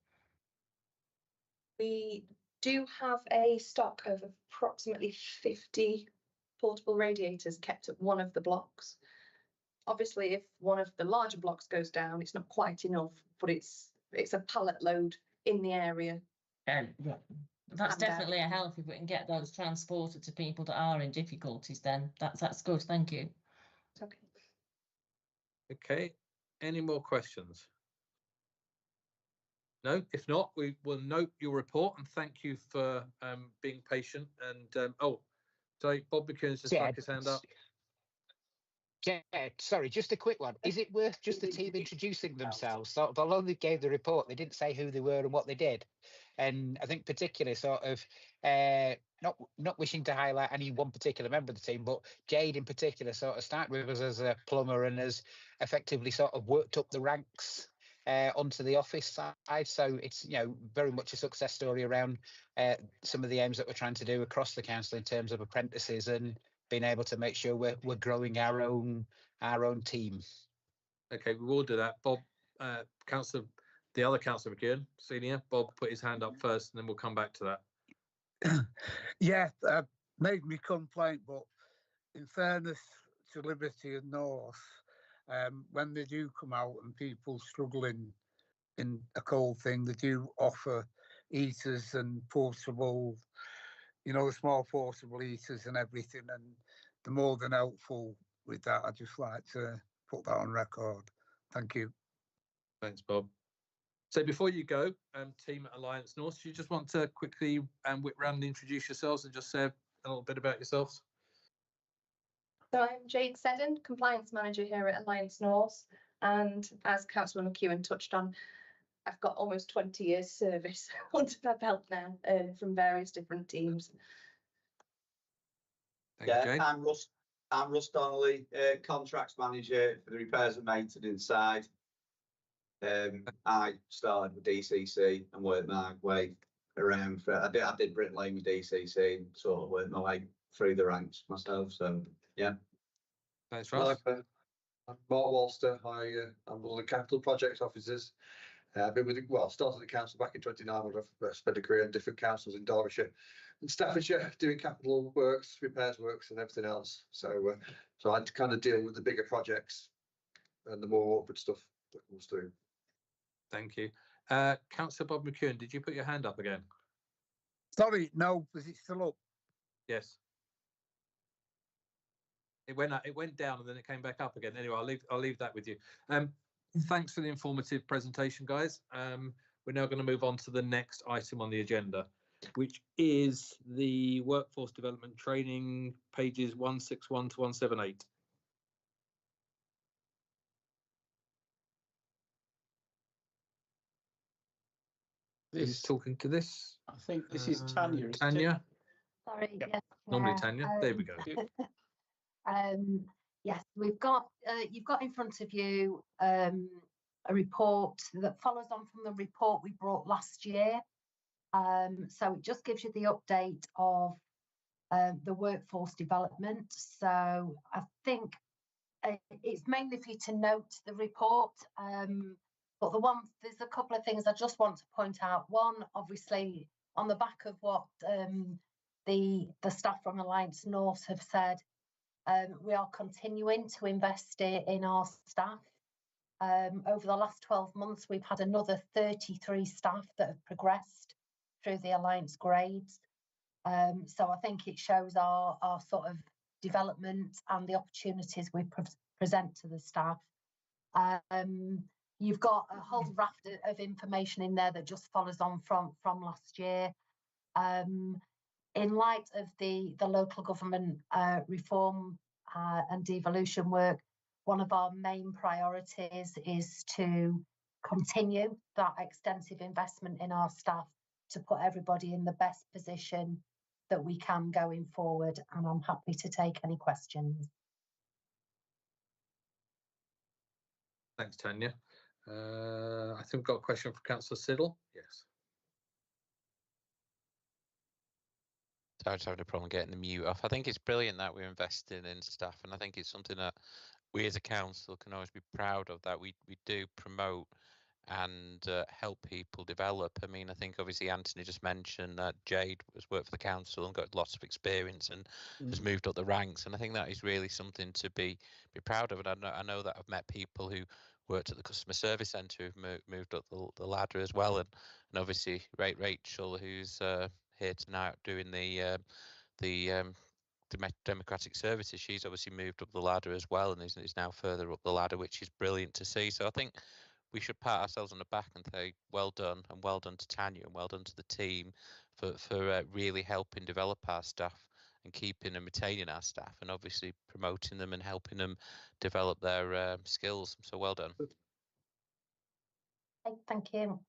We do have a stock of approximately 50 portable radiators kept at one of the blocks. Obviously, if one of the larger blocks goes down, it's not quite enough, but it's a pallet load in the area. Yeah, that's definitely a help if we can get those transported to people that are in difficulties. Then that's good. Thank you. Okay. Okay. Any more questions? No. If not, we will note your report and thank you for being patient. And sorry, Bob McKeown's just stuck his hand up. Yeah, sorry, just a quick one. Is it worth just the team introducing themselves? Sort of, although they gave the report, they didn't say who they were and what they did. And I think particularly sort of not wishing to highlight any one particular member of the team, but Jade in particular sort of started with us as a plumber and has effectively sort of worked up the ranks onto the office side. So it's very much a success story around some of the aims that we're trying to do across the council in terms of apprentices and being able to make sure we're growing our own team. Okay, we will do that. Bob, the other Councillor McKeown, Senior, Bob put his hand up first, and then we'll come back to that. Yeah, made me complaint, but in fairness to Liberty and North, when they do come out and people struggling in a cold thing, they do offer heaters and portable, the small portable heaters and everything, and they're more than helpful with that. I'd just like to put that on record. Thank you. Thanks, Bob. So before you go, team at Alliance North, do you just want to quickly whip round and introduce yourselves and just say a little bit about yourselves? So I'm Jade Seddon, Compliance Manager here at Alliance North, and as Councillor McEwen touched on, I've got almost 20 years service under my belt now from various different teams. I'm Russ Donnelly, Contracts Manager for the repairs and maintenance side. I started with DCC and worked my way around. I did Brick Lane with DCC and sort of worked my way through the ranks myself. So yeah. Thanks, Russ. I'm Mark Walster. I'm one of the capital projects officers. I've been with started the council back in 29. I've spent a career in different councils in Derbyshire and Staffordshire doing capital works, repairs works, and everything else. So I kind of deal with the bigger projects and the more awkward stuff that comes through. Thank you. Councillor Bob McEwen, did you put your hand up again? Sorry, no, was it still up? Yes. It went up, it went down and then it came back up again. Anyway, I'll leave that with you. Thanks for the informative presentation, guys. We're now going to move on to the next item on the agenda, which is the workforce development training, pages 161 to 178. Who's talking to this? I think this is Tanya. Tanya? Sorry, Yep. yes. Normally Tanya. There we go. Yes, we've got, you've got in front of you a report that follows on from the report we brought last year. So it just gives you the update of the workforce development. So I think it's mainly for you to note the report. But there's a couple of things I just want to point out. One, obviously, on the back of what the staff from Alliance North have said, we are continuing to invest in our staff. Over the last 12 months, we've had another 33 staff that have progressed through the Alliance grades. So I think it shows our sort of development and the opportunities we present to the staff. You've got a whole raft of information in there that just follows on from last year. In light of the local government reform and devolution work, one of our main priorities is to continue that extensive investment in our staff to put everybody in the best position that we can going forward. And I'm happy to take any questions. Thanks, Tanya. I think we've got a question for Councillor Siddle. Yes. I was having a problem getting the mute off. I think it's brilliant that we're investing in staff, and I think it's something that we as a council can always be proud of, that we do promote and help people develop. I mean, I think obviously Anthony just mentioned that Jade has worked for the council and got lots of experience and has moved up the ranks, and I think that is really something to be proud of. And I know that I've met people who worked at the customer service centre who've moved up the ladder as well, and obviously Rachel, who's here tonight doing the democratic services, she's obviously moved up the ladder as well and is now further up the ladder, which is brilliant to see. So I think we should pat ourselves on the back and say well done, and well done to Tanya and well done to the team for really helping develop our staff and keeping and retaining our staff, and obviously promoting them and helping them develop their skills. So well done. Thank you.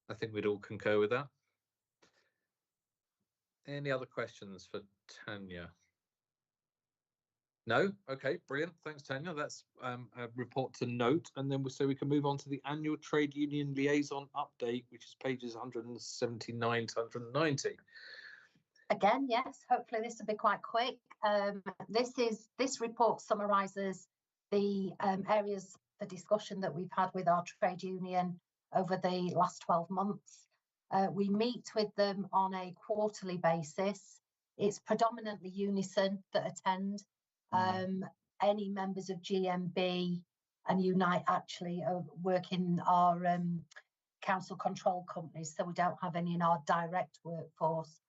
I think we'd all concur with that. Any other questions for Tanya? No? Okay, brilliant. Thanks, Tanya. That's a report to note. And then so we can move on to the annual trade union liaison update, which is pages 179 to 190. Again, yes, hopefully this will be quite quick. This report summarises the areas for discussion that we've had with our trade union over the last 12 months. We meet with them on a quarterly basis. It's predominantly Unison that attend. Any members of GMB and Unite actually work in our council control companies, so we don't have any in our direct workforce.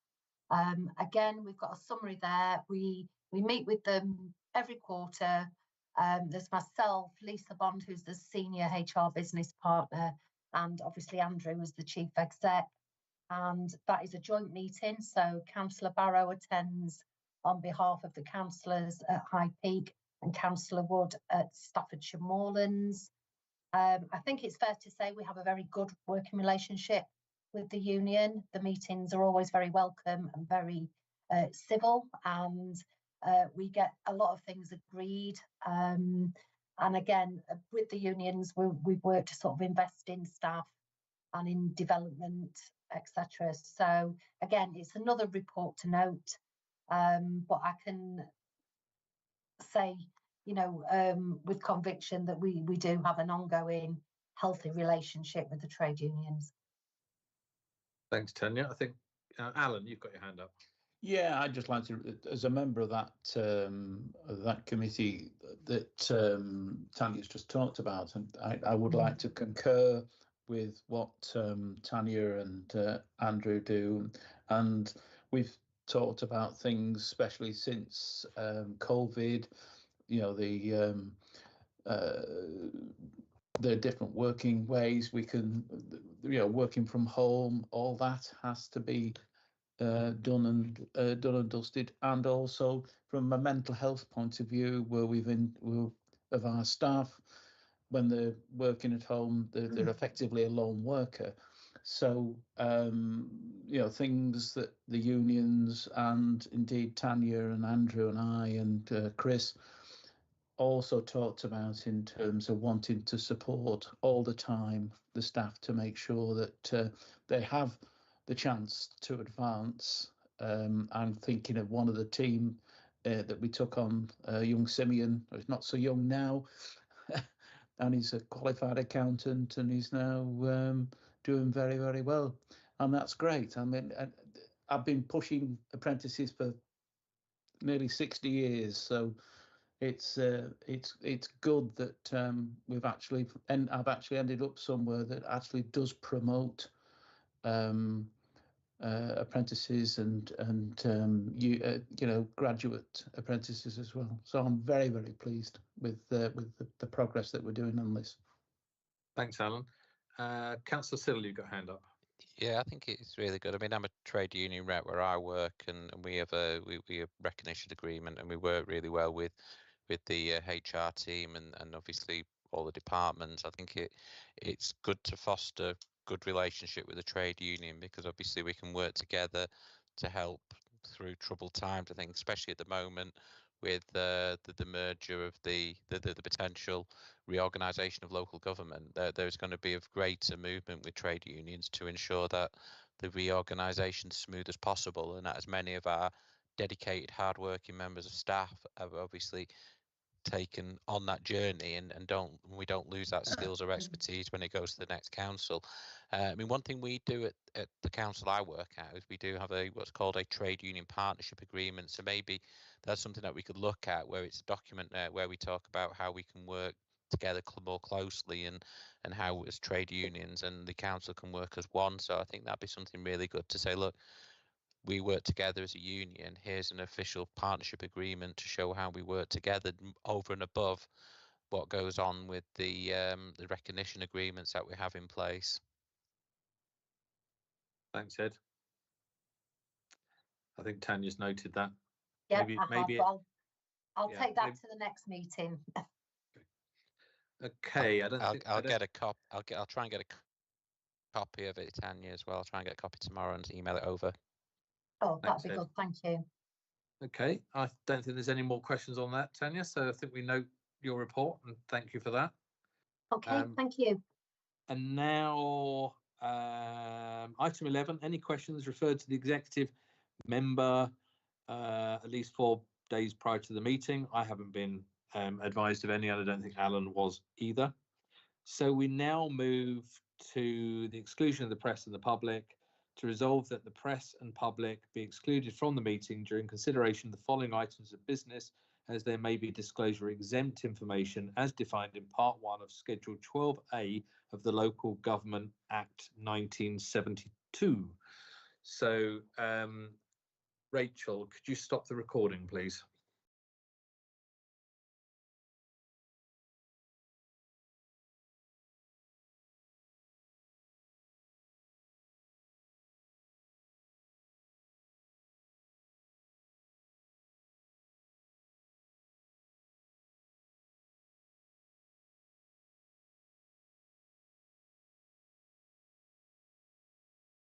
Again, we've got a summary there. We meet with them every quarter. There's myself, Lisa Bond, who's the senior HR business partner, and obviously Andrew as the chief exec. And that is a joint meeting, so Councillor Barrow attends on behalf of the councillors at High Peak and Councillor Wood at Staffordshire Moorlands. I think it's fair to say we have a very good working relationship with the union. The meetings are always very welcome and very civil, and we get a lot of things agreed. And again, with the unions, we've worked to sort of invest in staff and in development, etc. So again, it's another report to note, but I can say, you know, with conviction that we do have an ongoing healthy relationship with the trade unions. Thanks, Tanya. I think Alan, you've got your hand up. Yeah, I'd just like to, as a member of that committee that Tanya's just talked about, and I would like to concur with what Tanya and Andrew do. And we've talked about things, especially since COVID, you know, the different working ways we can, you know, working from home, all that has to be done and dusted. And also from a mental health point of view, where of our staff, when they're working at home, they're effectively a lone worker. So, you know, things that the unions and indeed Tanya and Andrew and I and Chris also talked about in terms of wanting to support all the time the staff to make sure that they have the chance to advance. I'm thinking of one of the team that we took on, young Simeon, who's not so young now, and he's a qualified accountant, and he's now doing very, very well, and that's great. I mean, I've been pushing apprentices for nearly 60 years, so it's good that we've actually, and I've actually ended up somewhere that actually does promote apprentices and you know, graduate apprentices as well. So I'm very, very pleased with the progress that we're doing on this. Thanks, Alan. Councillor Siddle, you've got a hand up. Yeah, I think it's really good. I mean, I'm a trade union rep where I work, and we have a recognition agreement, and we work really well with the HR team and obviously all the departments. I think it's good to foster good relationship with the trade union, because obviously we can work together to help through troubled times. I think especially at the moment with the merger of the potential reorganisation of local government, there's going to be a greater movement with trade unions to ensure that the reorganisation is smooth as possible, and that as many of our dedicated hard-working members of staff have obviously taken on that journey, and we don't lose that skills or expertise when it goes to the next council. I mean, one thing we do at the council I work at is we do have what's called a trade union partnership agreement. So maybe that's something that we could look at, where it's a document where we talk about how we can work together more closely, and how as trade unions and the council can work as one. So I think that'd be something really good to say, look, we work together as a union. Here's an official partnership agreement to show how we work together over and above what goes on with the recognition agreements that we have in place. Thanks, Ed. I think Tanya's noted that. Yeah, I'll take that to the next meeting. Okay, I'll get a copy. I'll try and get a copy of it, Tanya, as well. I'll try and get a copy tomorrow and email it over. Oh, that'd be good. Thank you. Okay, I don't think there's any more questions on that, Tanya. So I think we note your report, and thank you for that. Okay, thank you. And now, item 11, any questions referred to the executive member at least 4 days prior to the meeting? I haven't been advised of any, and I don't think Alan was either. So we now move to the exclusion of the press and the public, to resolve that the press and public be excluded from the meeting during consideration of the following items of business, as there may be disclosure exempt information as defined in Part 1 of Schedule 12A of the Local Government Act 1972. So, Rachel, could you stop the recording, please?